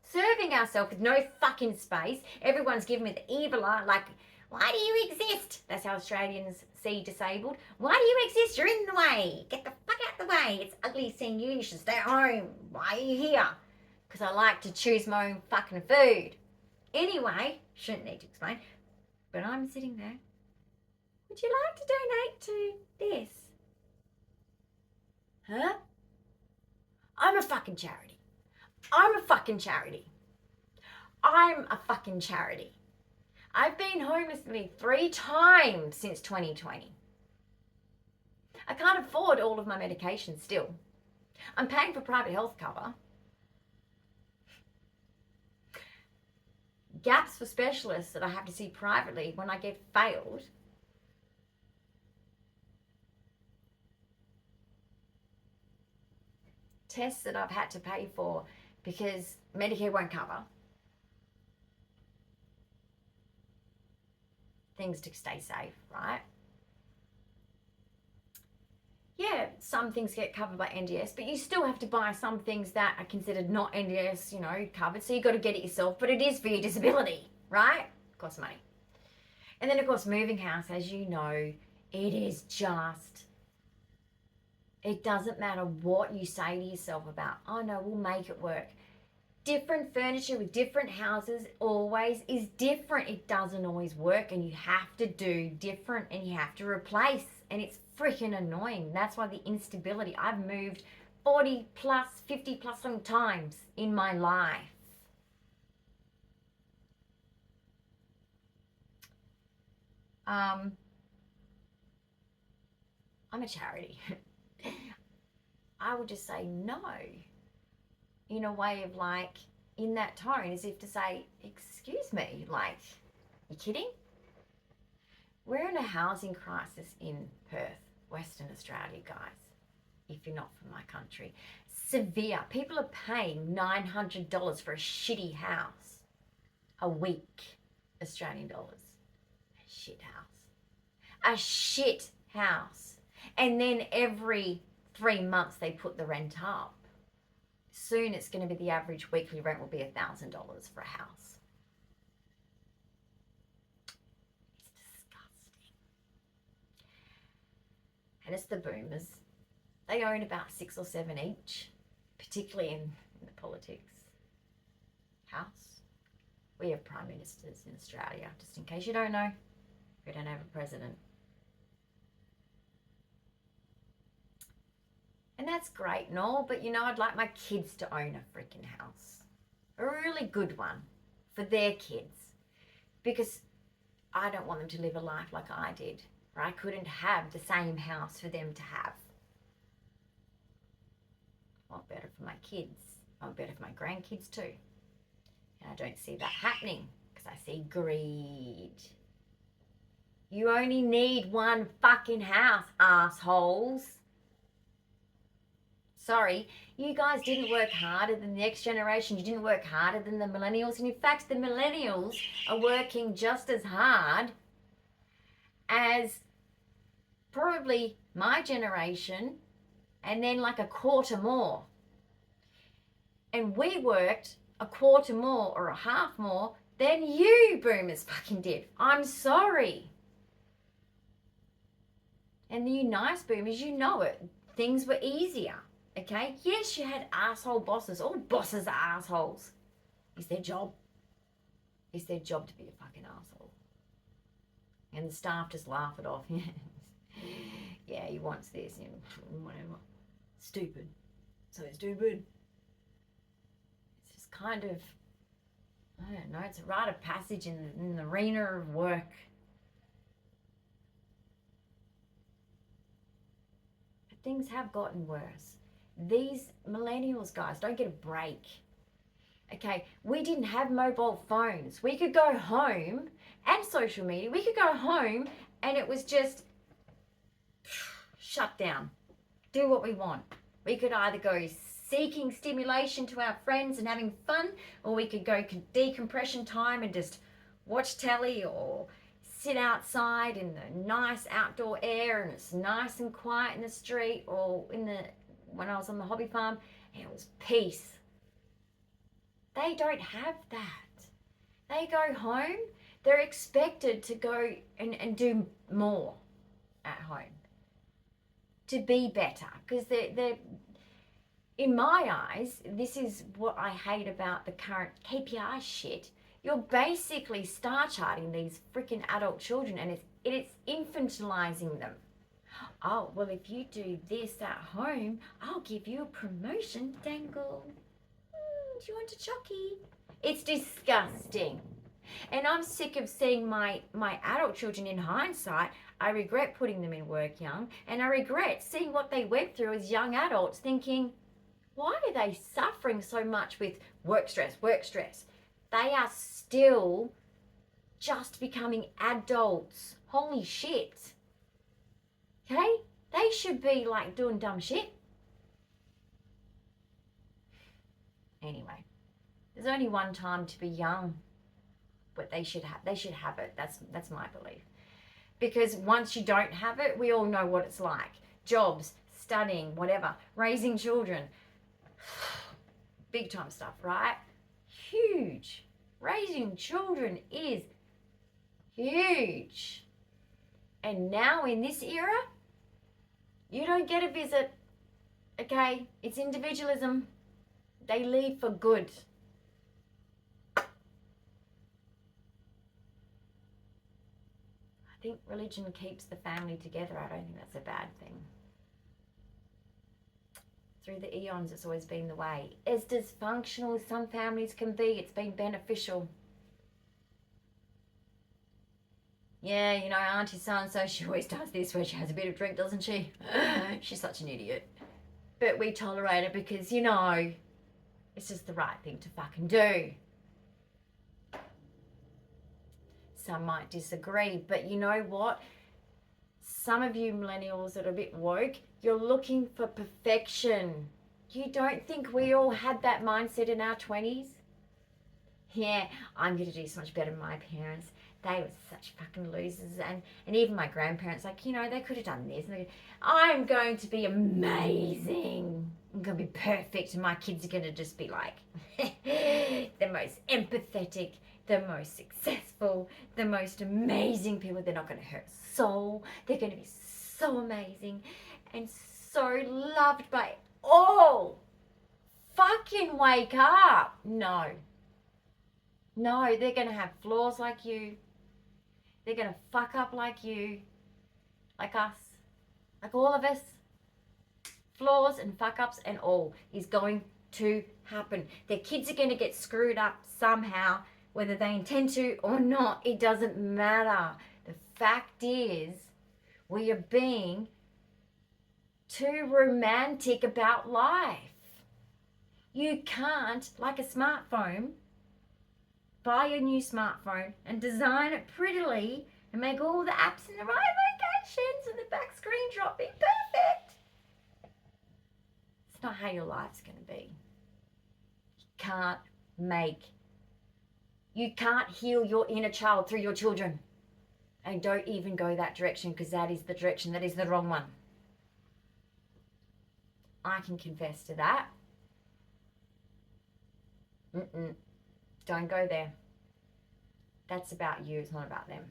Speaker 1: Serving ourselves with no fucking space. Everyone's giving me the evil eye, like, why do you exist? That's how Australians see disabled. Why do you exist? You're in the way. Get the fuck out of the way. It's ugly seeing you. You should stay at home. Why are you here? Because I like to choose my own fucking food. Anyway, shouldn't need to explain. But I'm sitting there. Would you like to donate to this? Huh? I'm a fucking charity. I'm a fucking charity. I'm a fucking charity. I've been homeless nearly 3 times since 2020. I can't afford all of my medication still. I'm paying for private health cover. Gaps for specialists that I have to see privately when I get failed. Tests that I've had to pay for because Medicare won't cover. Things to stay safe, right? Yeah, some things get covered by NDS, but you still have to buy some things that are considered not NDS, you know, covered. So you got to get it yourself, but it is for your disability, right? It costs money. And then of course, moving house, as you know, it is just, it doesn't matter what you say to yourself about, oh no, we'll make it work. Different furniture with different houses always is different. It doesn't always work, and you have to do different, and you have to replace, and it's freaking annoying. That's why the instability, I've moved 40 plus, 50 plus times in my life. I'm a charity. I would just say no, in a way of like, in that tone, as if to say, excuse me, like, you kidding? We're in a housing crisis in Perth, Western Australia, guys, if you're not from my country. Severe. People are paying $900 for a shitty house a week, Australian dollars. A shit house. A shit house. And then every 3 months they put the rent up. Soon it's going to be the average weekly rent will be $1,000 for a house. It's disgusting. And it's the boomers. They own about 6 or 7 each, particularly in the politics house. We have prime ministers in Australia, just in case you don't know. We don't have a president. And that's great and all, but you know, I'd like my kids to own a freaking house. A really good one for their kids. Because I don't want them to live a life like I did, where I couldn't have the same house for them to have. I want better for my kids. I want better for my grandkids too. And I don't see that happening because I see greed. You only need one fucking house, assholes. Sorry, you guys didn't work harder than the next generation. You didn't work harder than the millennials. And in fact, the millennials are working just as hard as probably my generation, and then like a quarter more. And we worked a quarter more or a half more than you boomers fucking did. I'm sorry. And you nice boomers, you know it. Things were easier. Okay? Yes, you had asshole bosses. All bosses are assholes. It's their job. It's their job to be a fucking asshole. And the staff just laugh it off. Yeah, he wants this, you know, whatever. Stupid. So stupid. It's just kind of, I don't know, it's a rite of passage in the arena of work. But things have gotten worse. These millennials, guys, don't get a break. Okay, we didn't have mobile phones. We could go home and social media. We could go home and it was just shut down. Do what we want. We could either go seeking stimulation to our friends and having fun, or we could go decompression time and just watch telly or sit outside in the nice outdoor air and it's nice and quiet in the street, or when I was on the hobby farm, and it was peace. They don't have that. They go home, they're expected to go and do more at home, to be better, because they're in my eyes, this is what I hate about the current KPI shit. You're basically star charting these freaking adult children, and it's infantilizing them. Oh, well, if you do this at home, I'll give you a promotion, dangle. Do you want a chocky? It's disgusting. And I'm sick of seeing my adult children in hindsight. I regret putting them in work young, and I regret seeing what they went through as young adults, thinking, why are they suffering so much with work stress, work stress? They are still just becoming adults. Holy shit. Okay? They should be like doing dumb shit. Anyway, there's only one time to be young, but they should have it. That's my belief. Because once you don't have it, we all know what it's like. Jobs, studying, whatever, raising children. Big time stuff, right? Huge. Raising children is huge. And now in this era, you don't get a visit. Okay? It's individualism. They lead for good. I think religion keeps the family together. I don't think that's a bad thing. Through the eons, it's always been the way. As dysfunctional as some families can be, it's been beneficial. Yeah, you know, Auntie so-and-so, she always does this when she has a bit of drink, doesn't she? She's such an idiot. But we tolerate it because, you know, it's just the right thing to fucking do. Some might disagree, but you know what? Some of you millennials that are a bit woke, you're looking for perfection. You don't think we all had that mindset in our 20s? Yeah, I'm going to do so much better than my parents. They were such fucking losers. And even my grandparents, like, you know, they could have done this. I'm going to be amazing. I'm going to be perfect. And my kids are going to just be like the most empathetic, the most successful, the most amazing people. They're not going to hurt a soul. They're going to be so amazing and so loved by all. Fucking wake up. No, they're going to have flaws like you. They're going to fuck up like you, like us, like all of us. Flaws and fuck ups and all is going to happen. Their kids are going to get screwed up somehow, whether they intend to or not. It doesn't matter. The fact is, we are being too romantic about life. You can't, like a smartphone, buy a new smartphone and design it prettily and make all the apps in the right locations and the back screen drop in perfect. It's not how your life's going to be. You can't heal your inner child through your children. And don't even go that direction, because that is the direction, that is the wrong one. I can confess to that. Don't go there. That's about you, it's not about them.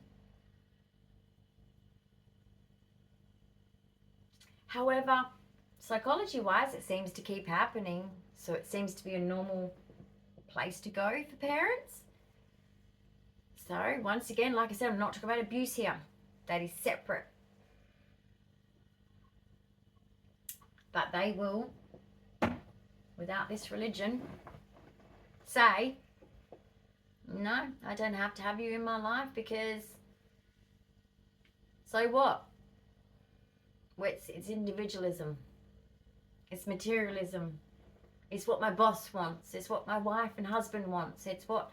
Speaker 1: However, psychology-wise, it seems to keep happening. So it seems to be a normal place to go for parents. So, once again, like I said, I'm not talking about abuse here. That is separate. But they will, without this religion, say, no, I don't have to have you in my life because, so what? It's individualism. It's materialism. It's what my boss wants. It's what my wife and husband wants. It's what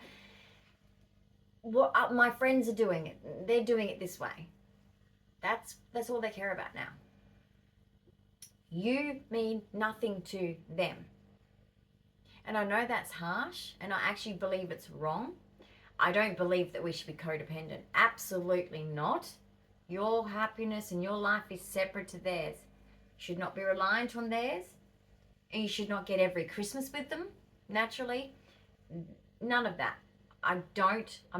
Speaker 1: my friends are doing it. They're doing it this way. That's all they care about now. You mean nothing to them. And I know that's harsh, and I actually believe it's wrong. I don't believe that we should be codependent. Absolutely not. Your happiness and your life is separate to theirs. You should not be reliant on theirs. And you should not get every Christmas with them, naturally. None of that. I'm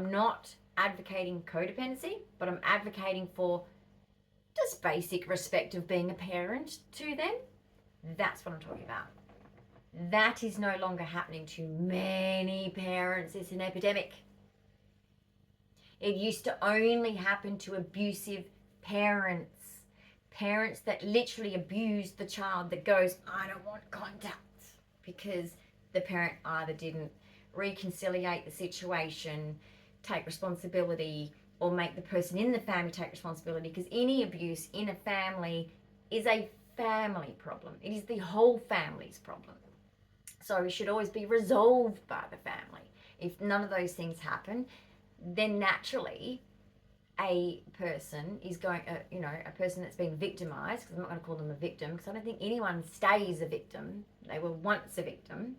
Speaker 1: not advocating codependency, but I'm advocating for just basic respect of being a parent to them. That's what I'm talking about. That is no longer happening to many parents. It's an epidemic. It used to only happen to abusive parents. Parents that literally abuse the child, that goes, I don't want contact, because the parent either didn't reconciliate the situation, take responsibility, or make the person in the family take responsibility, because any abuse in a family is a family problem. It is the whole family's problem. So it should always be resolved by the family. If none of those things happen, then naturally a person is going, a person that's been victimized, because I'm not going to call them a victim, because I don't think anyone stays a victim. They were once a victim.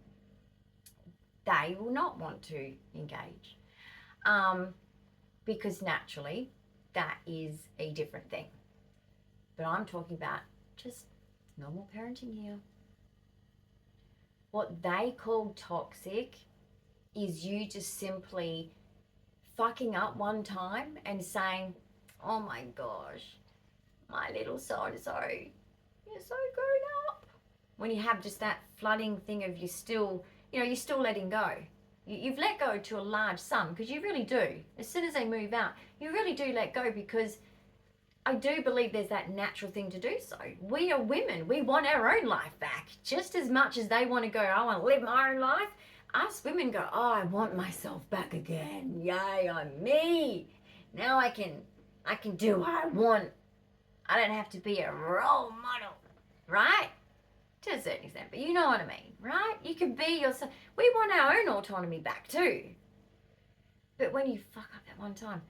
Speaker 1: They will not want to engage. Because naturally, that is a different thing. But I'm talking about just Normal parenting here. What they call toxic is you just simply fucking up one time and saying, oh my gosh, my little so-and-so, you're so grown up. When you have just that flooding thing of you're still letting go. You've let go to a large sum, because you really do. As soon as they move out, you really do let go, because I do believe there's that natural thing to do so. We are women. We want our own life back just as much as they want to go, I want to live my own life. Us women go, oh, I want myself back again. Yay, I'm me. Now I can do what I want. I don't have to be a role model, right? To a certain extent, but you know what I mean, right? You can be yourself. We want our own autonomy back too. But when you fuck up that one time,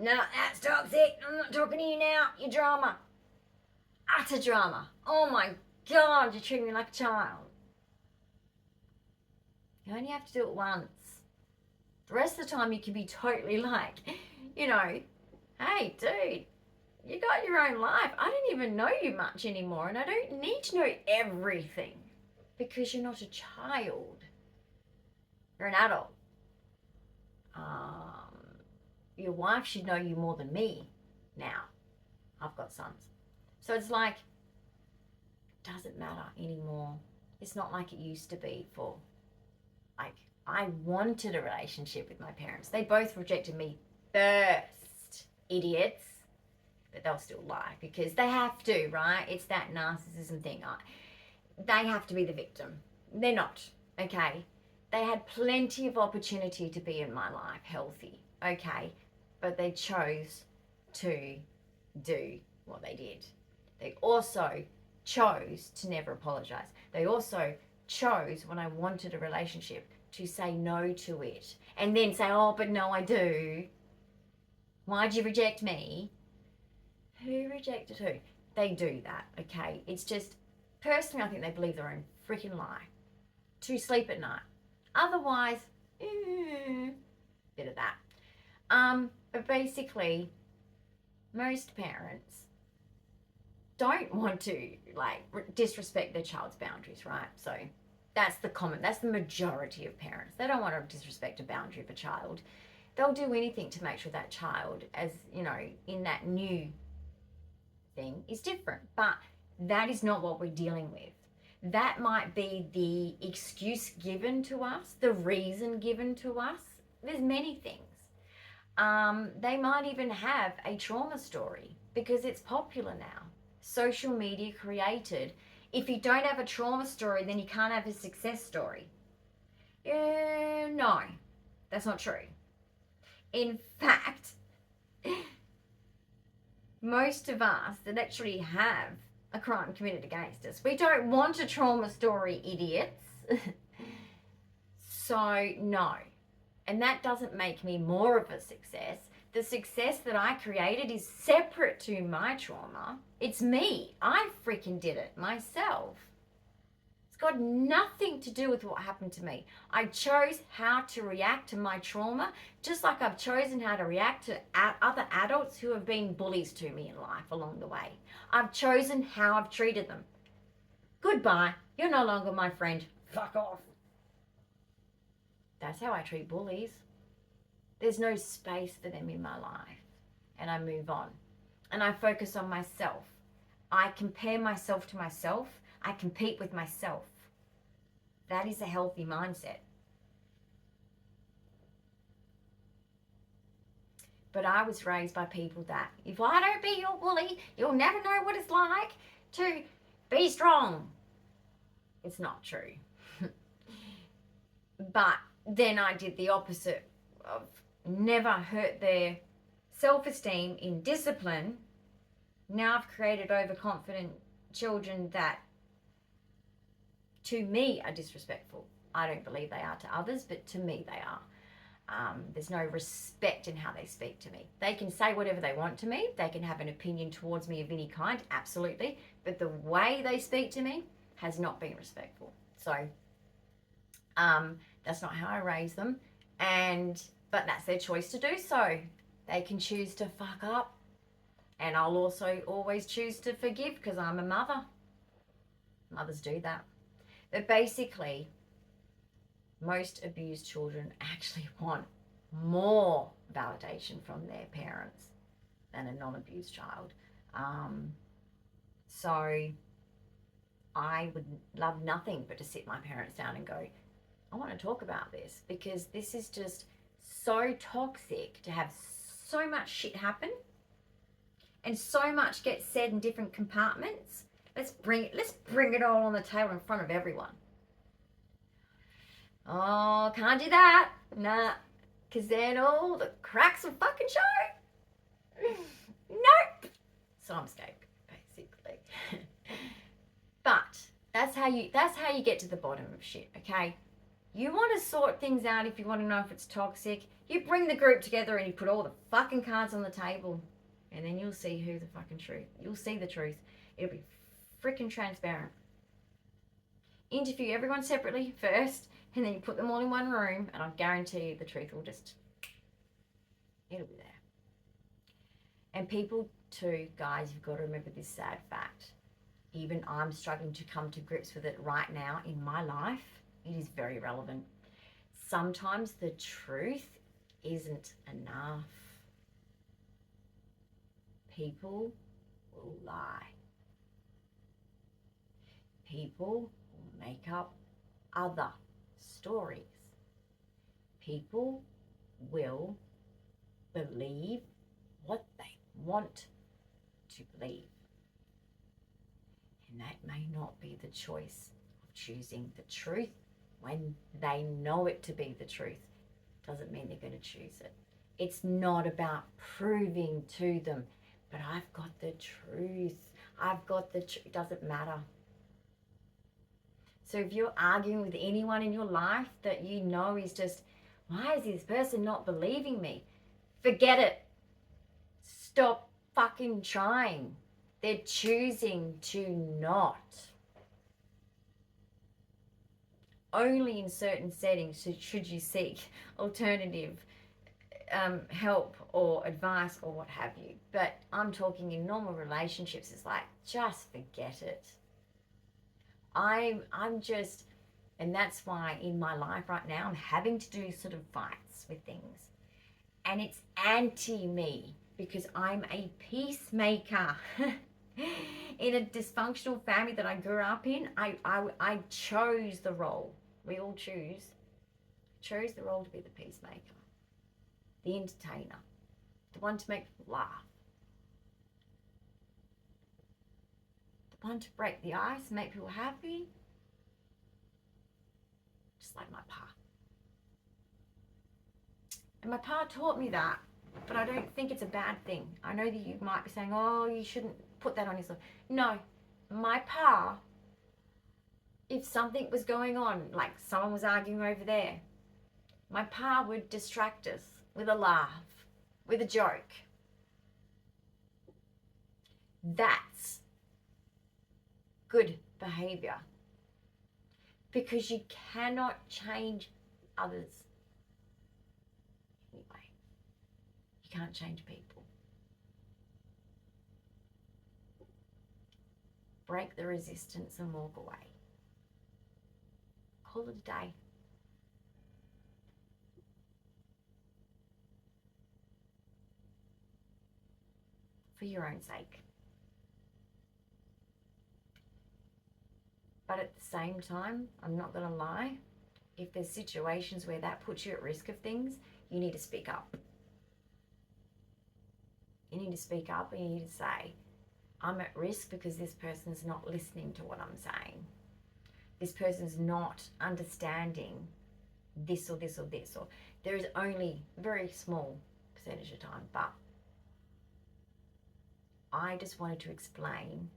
Speaker 1: no, that's toxic. I'm not talking to you now. You drama. Utter drama. Oh my God, you're treating me like a child. You only have to do it once. The rest of the time you can be totally like, hey, dude, you got your own life. I don't even know you much anymore, and I don't need to know everything, because you're not a child. You're an adult. Your wife should know you more than me now. I've got sons. So it's like, it doesn't matter anymore. It's not like it used to be for, like, I wanted a relationship with my parents. They both rejected me first, idiots. But they'll still lie, because they have to, right? It's that narcissism thing. They have to be the victim. They're not, okay? They had plenty of opportunity to be in my life healthy, okay? But they chose to do what they did. They also chose to never apologize. They also chose, when I wanted a relationship, to say no to it. And then say, oh, but no, I do. Why'd you reject me? Who rejected who? They do that, okay? It's just, personally, I think they believe their own freaking lie to sleep at night. Otherwise, bit of that. But basically, most parents don't want to, like, disrespect their child's boundaries, right? So that's the majority of parents. They don't want to disrespect a boundary of a child. They'll do anything to make sure that child, as, in that new thing, is different. But that is not what we're dealing with. That might be the excuse given to us, the reason given to us. There's many things. They might even have a trauma story, because it's popular now. Social media created, if you don't have a trauma story, then you can't have a success story. No, that's not true. In fact, most of us that actually have a crime committed against us, we don't want a trauma story, idiots. So, no. And that doesn't make me more of a success. The success that I created is separate to my trauma. It's me. I freaking did it myself. It's got nothing to do with what happened to me. I chose how to react to my trauma, just like I've chosen how to react to other adults who have been bullies to me in life along the way. I've chosen how I've treated them. Goodbye. You're no longer my friend. Fuck off. That's how I treat bullies. There's no space for them in my life. And I move on. And I focus on myself. I compare myself to myself. I compete with myself. That is a healthy mindset. But I was raised by people that, if I don't be your bully, you'll never know what it's like to be strong. It's not true. But then I did the opposite of never hurt their self-esteem in discipline. Now I've created overconfident children that, to me, are disrespectful. I don't believe they are to others, but to me they are. There's no respect in how they speak to me. They can say whatever they want to me. They can have an opinion towards me of any kind, absolutely. But the way they speak to me has not been respectful. So that's not how I raise them. But that's their choice to do so. They can choose to fuck up. And I'll also always choose to forgive, because I'm a mother. Mothers do that. But basically, most abused children actually want more validation from their parents than a non-abused child. So I would love nothing but to sit my parents down and go, I want to talk about this, because this is just so toxic to have so much shit happen and so much gets said in different compartments. Let's bring it all on the table in front of everyone. Oh, can't do that. Nah, because then all the cracks will fucking show. Nope. So I'm scapegoat, basically. But that's how you get to the bottom of shit, okay? You want to sort things out if you want to know if it's toxic. You bring the group together and you put all the fucking cards on the table. And then you'll see who the fucking truth. You'll see the truth. It'll be freaking transparent. Interview everyone separately first, and then you put them all in one room, and I guarantee you the truth will just, it'll be there. And people too, guys, you've got to remember this sad fact. Even I'm struggling to come to grips with it right now in my life. It is very relevant. Sometimes the truth isn't enough. People will lie. People will make up other stories. People will believe what they want to believe. And that may not be the choice of choosing the truth when they know it to be the truth. Doesn't mean they're going to choose it. It's not about proving to them, but I've got the truth. I've got the truth. It doesn't matter. So if you're arguing with anyone in your life that you know is just, why is this person not believing me? Forget it. Stop fucking trying. They're choosing to not. Only in certain settings should you seek alternative help or advice or what have you. But I'm talking in normal relationships, it's like, just forget it. I'm just, and that's why in my life right now, I'm having to do sort of fights with things. And it's anti-me because I'm a peacemaker. In a dysfunctional family that I grew up in, I chose the role. We all choose. I chose the role to be the peacemaker, the entertainer, the one to make people laugh, the one to break the ice, make people happy, just like my pa. And my pa taught me that, but I don't think it's a bad thing. I know that you might be saying, oh, you shouldn't put that on yourself. No, my pa, if something was going on, like someone was arguing over there, my pa would distract us with a laugh, with a joke. That's good behavior, because you cannot change others anyway. You can't change people. Break the resistance and walk away. Call it a day. For your own sake. But at the same time, I'm not going to lie, if there's situations where that puts you at risk of things, you need to speak up. You need to speak up and you need to say, I'm at risk because this person's not listening to what I'm saying. This person's not understanding this or this or this. Or there is only a very small percentage of time, but I just wanted to explain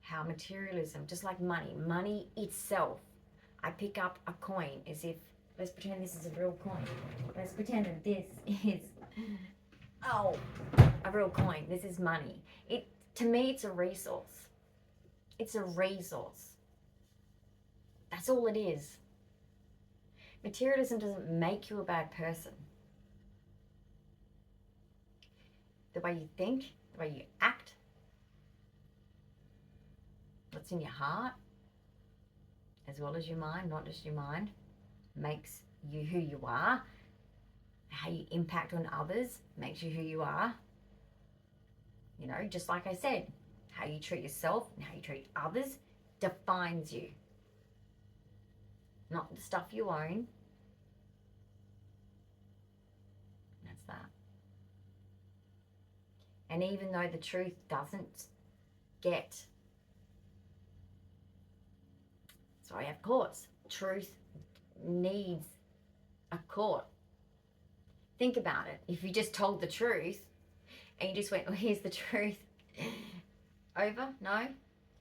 Speaker 1: how materialism, just like money itself, I pick up a coin as if, let's pretend this is a real coin. Let's pretend that this is, a real coin. This is money. To me, it's a resource. It's a resource. That's all it is. Materialism doesn't make you a bad person. The way you think, the way you act, what's in your heart, as well as your mind, not just your mind, makes you who you are. How you impact on others makes you who you are. You know, just like I said, how you treat yourself and how you treat others defines you. Not the stuff you own. That's that. And even though the truth doesn't get, sorry, of course, truth needs a court. Think about it. If you just told the truth and you just went, well, here's the truth. Over? No?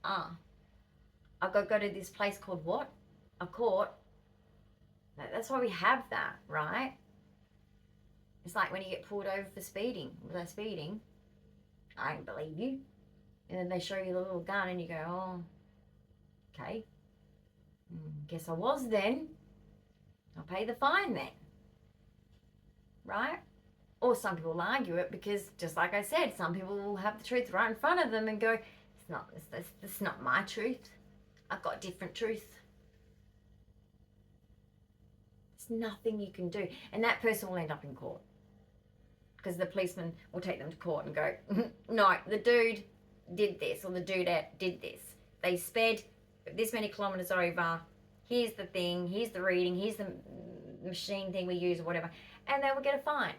Speaker 1: I've got to go to this place called what? A court. That's why we have that, right? It's like when you get pulled over for speeding. Was I speeding? I don't believe you. And then they show you the little gun and you go, oh, okay. Guess I was then. I'll pay the fine then. Right? Or some people will argue it because, just like I said, some people will have the truth right in front of them and go, it's not my truth. I've got different truth. There's nothing you can do. And that person will end up in court. Because the policeman will take them to court and go, no, the dude did this, or the dudette did this. They sped this many kilometres over. Here's the thing, here's the reading, here's the machine thing we use or whatever. And they will get a fine.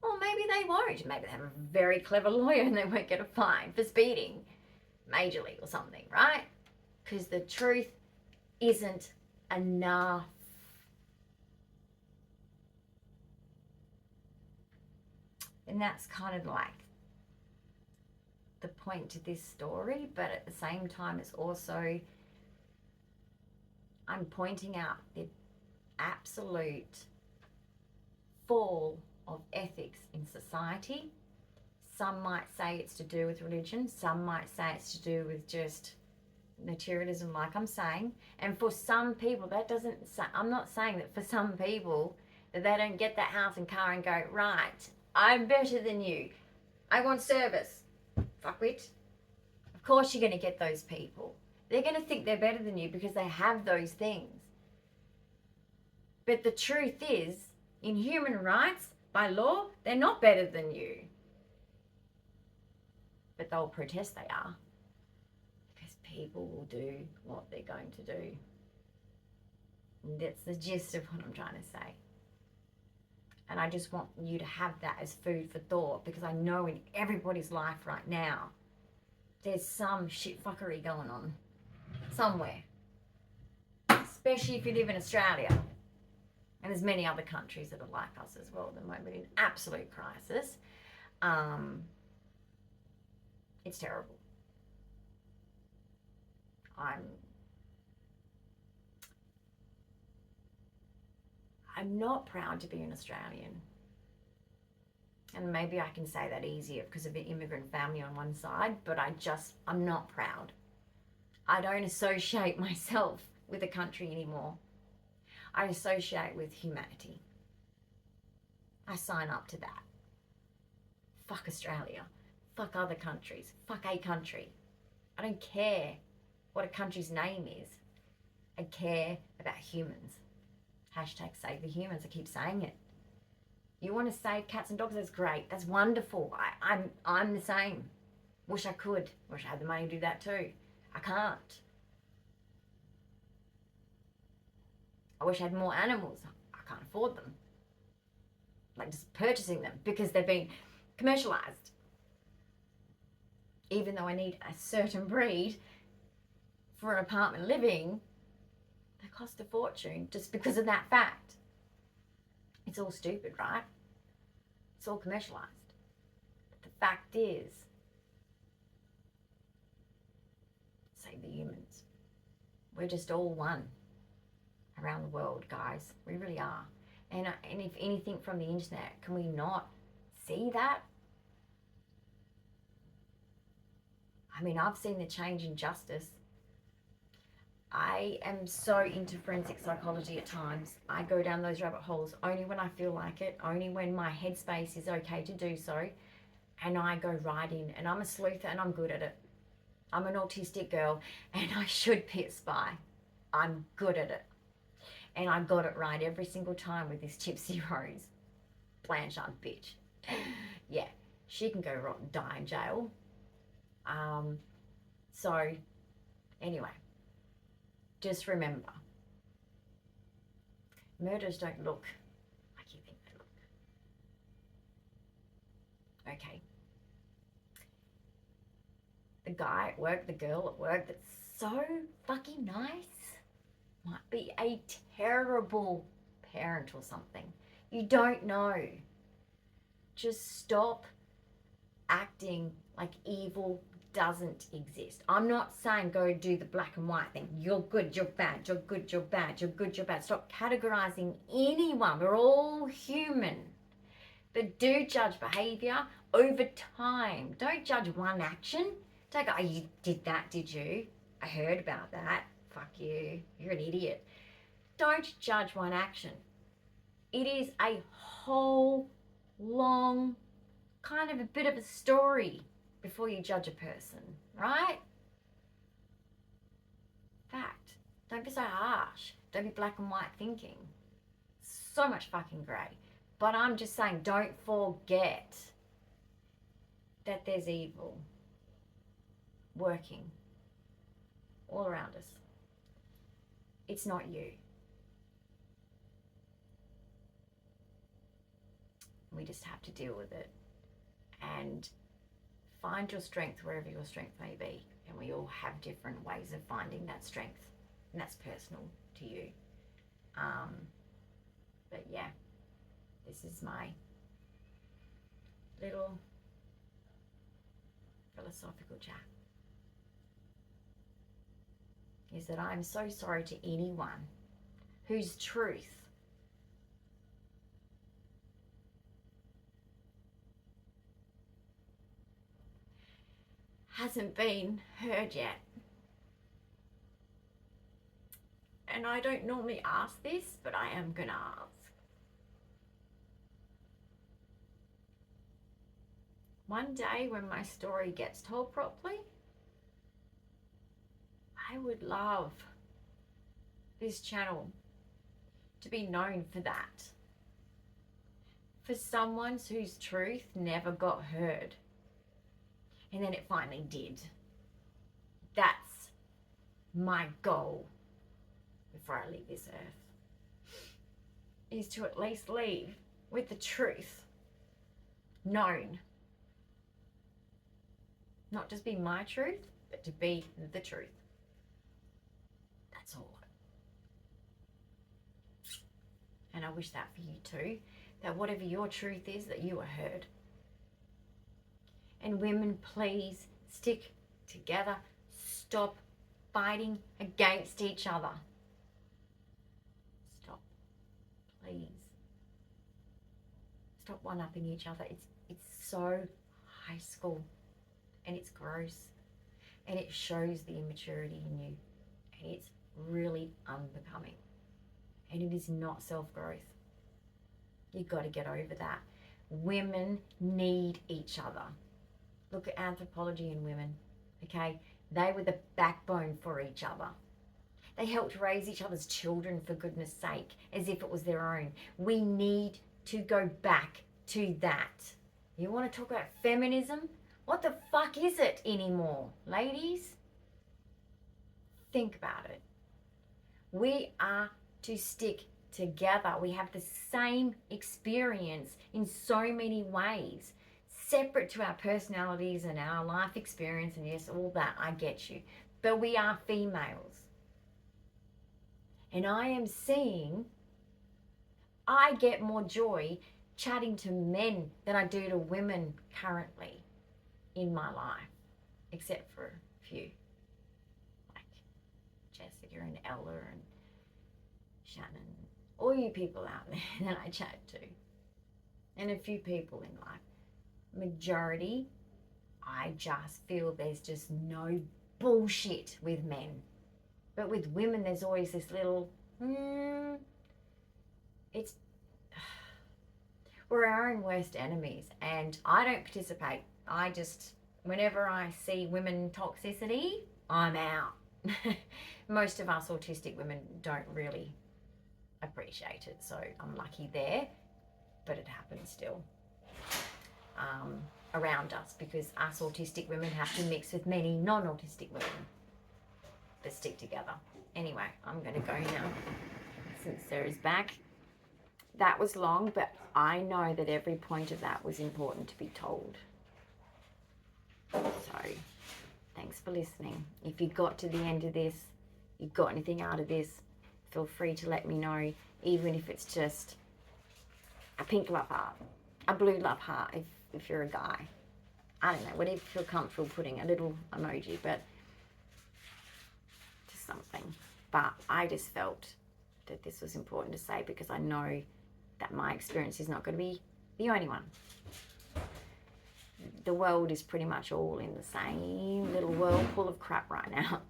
Speaker 1: Or maybe they won't. Maybe they have a very clever lawyer and they won't get a fine for speeding majorly or something, right? Because the truth isn't enough. And that's kind of like the point to this story, but at the same time, it's also, I'm pointing out the absolute fall of ethics in society. Some might say it's to do with religion. Some might say it's to do with just materialism, like I'm saying. And for some people, that doesn't say, I'm not saying that for some people that they don't get that house and car and go, right, I'm better than you. I want service. Fuckwit. Of course you're going to get those people. They're going to think they're better than you because they have those things. But the truth is, in human rights, by law, they're not better than you. But they'll protest they are. Because people will do what they're going to do. And that's the gist of what I'm trying to say. And I just want you to have that as food for thought, because I know in everybody's life right now, there's some shit fuckery going on somewhere. Especially if you live in Australia. And there's many other countries that are like us as well at the moment in absolute crisis. It's terrible. I'm not proud to be an Australian. And maybe I can say that easier because of an immigrant family on one side, but I'm not proud. I don't associate myself with a country anymore. I associate with humanity. I sign up to that. Fuck Australia. Fuck other countries. Fuck a country. I don't care what a country's name is. I care about humans. Hashtag save the humans. I keep saying it. You want to save cats and dogs? That's great. That's wonderful. I'm the same. Wish I could. Wish I had the money to do that too. I can't. I wish I had more animals. I can't afford them. Like just purchasing them because they've been commercialized. Even though I need a certain breed for an apartment living, they cost a fortune just because of that fact. It's all stupid, right? It's all commercialized. But the fact is, save the humans. We're just all one around the world, guys. We really are. And if anything from the internet, can we not see that? I mean, I've seen the change in justice. I am so into forensic psychology at times. I go down those rabbit holes only when I feel like it, only when my headspace is okay to do so. And I go right in. And I'm a sleuther and I'm good at it. I'm an autistic girl and I should be a spy. I'm good at it. And I got it right every single time with this Tipsy Rose. Blanchard bitch. Yeah, she can go rot and die in jail. So, anyway, just remember, murders don't look like you think they look. Okay. The guy at work, the girl at work that's so fucking nice might be a terrible parent or something. You don't know. Just stop acting like evil doesn't exist. I'm not saying go do the black and white thing. You're good, you're bad, you're good, you're bad, you're good, you're bad. Stop categorizing anyone. We're all human. But do judge behavior over time. Don't judge one action. Don't go, oh, you did that, did you? I heard about that. Fuck you. You're an idiot. Don't judge one action. It is a whole long kind of a bit of a story before you judge a person, right? Fact. Don't be so harsh. Don't be black and white thinking. So much fucking grey. But I'm just saying, don't forget that there's evil working all around us. It's not you. We just have to deal with it and find your strength wherever your strength may be. And we all have different ways of finding that strength, and that's personal to you. But yeah, this is my little philosophical chat. Is that I'm so sorry to anyone whose truth hasn't been heard yet. And I don't normally ask this, but I am gonna ask. One day when my story gets told properly, I would love this channel to be known for that. For someone whose truth never got heard. And then it finally did. That's my goal before I leave this earth. Is to at least leave with the truth known. Not just be my truth, but to be the truth. That's all. And I wish that for you too, that whatever your truth is, that you are heard. And women, please stick together. Stop fighting against each other. Stop, please. Stop one-upping each other. It's so high school, and it's gross, and it shows the immaturity in you, and it's really unbecoming, and it is not self-growth. You've got to get over that. Women need each other. Look at anthropology in women, okay? They were the backbone for each other. They helped raise each other's children, for goodness sake, as if it was their own. We need to go back to that. You want to talk about feminism? What the fuck is it anymore, ladies? Think about it. We are to stick together. We have the same experience in so many ways, separate to our personalities and our life experience, and yes, all that, I get you. But we are females. And I am seeing, I get more joy chatting to men than I do to women currently in my life, except for a few, like Jessica and Ella and Shannon, all you people out there that I chat to, and a few people in life. Majority, I just feel there's just no bullshit with men. But with women, there's always this little, it's, we're our own worst enemies, and I don't participate. I just whenever I see women toxicity, I'm out. Most of us autistic women don't really appreciate it, so I'm lucky there, but it happens still around us, because us autistic women have to mix with many non-autistic women that stick together. Anyway, I'm going to go now since Sarah's back. That was long, but I know that every point of that was important to be told. So thanks for listening. If you got to the end of this, you got anything out of this, feel free to let me know, even if it's just a pink love heart, a blue love heart if you're a guy. I don't know, whatever you feel comfortable putting, a little emoji, but just something. But I just felt that this was important to say, because I know that my experience is not going to be the only one. The world is pretty much all in the same little whirlpool of crap right now.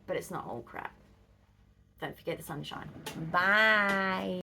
Speaker 1: But it's not all crap. Don't forget the sunshine. Bye.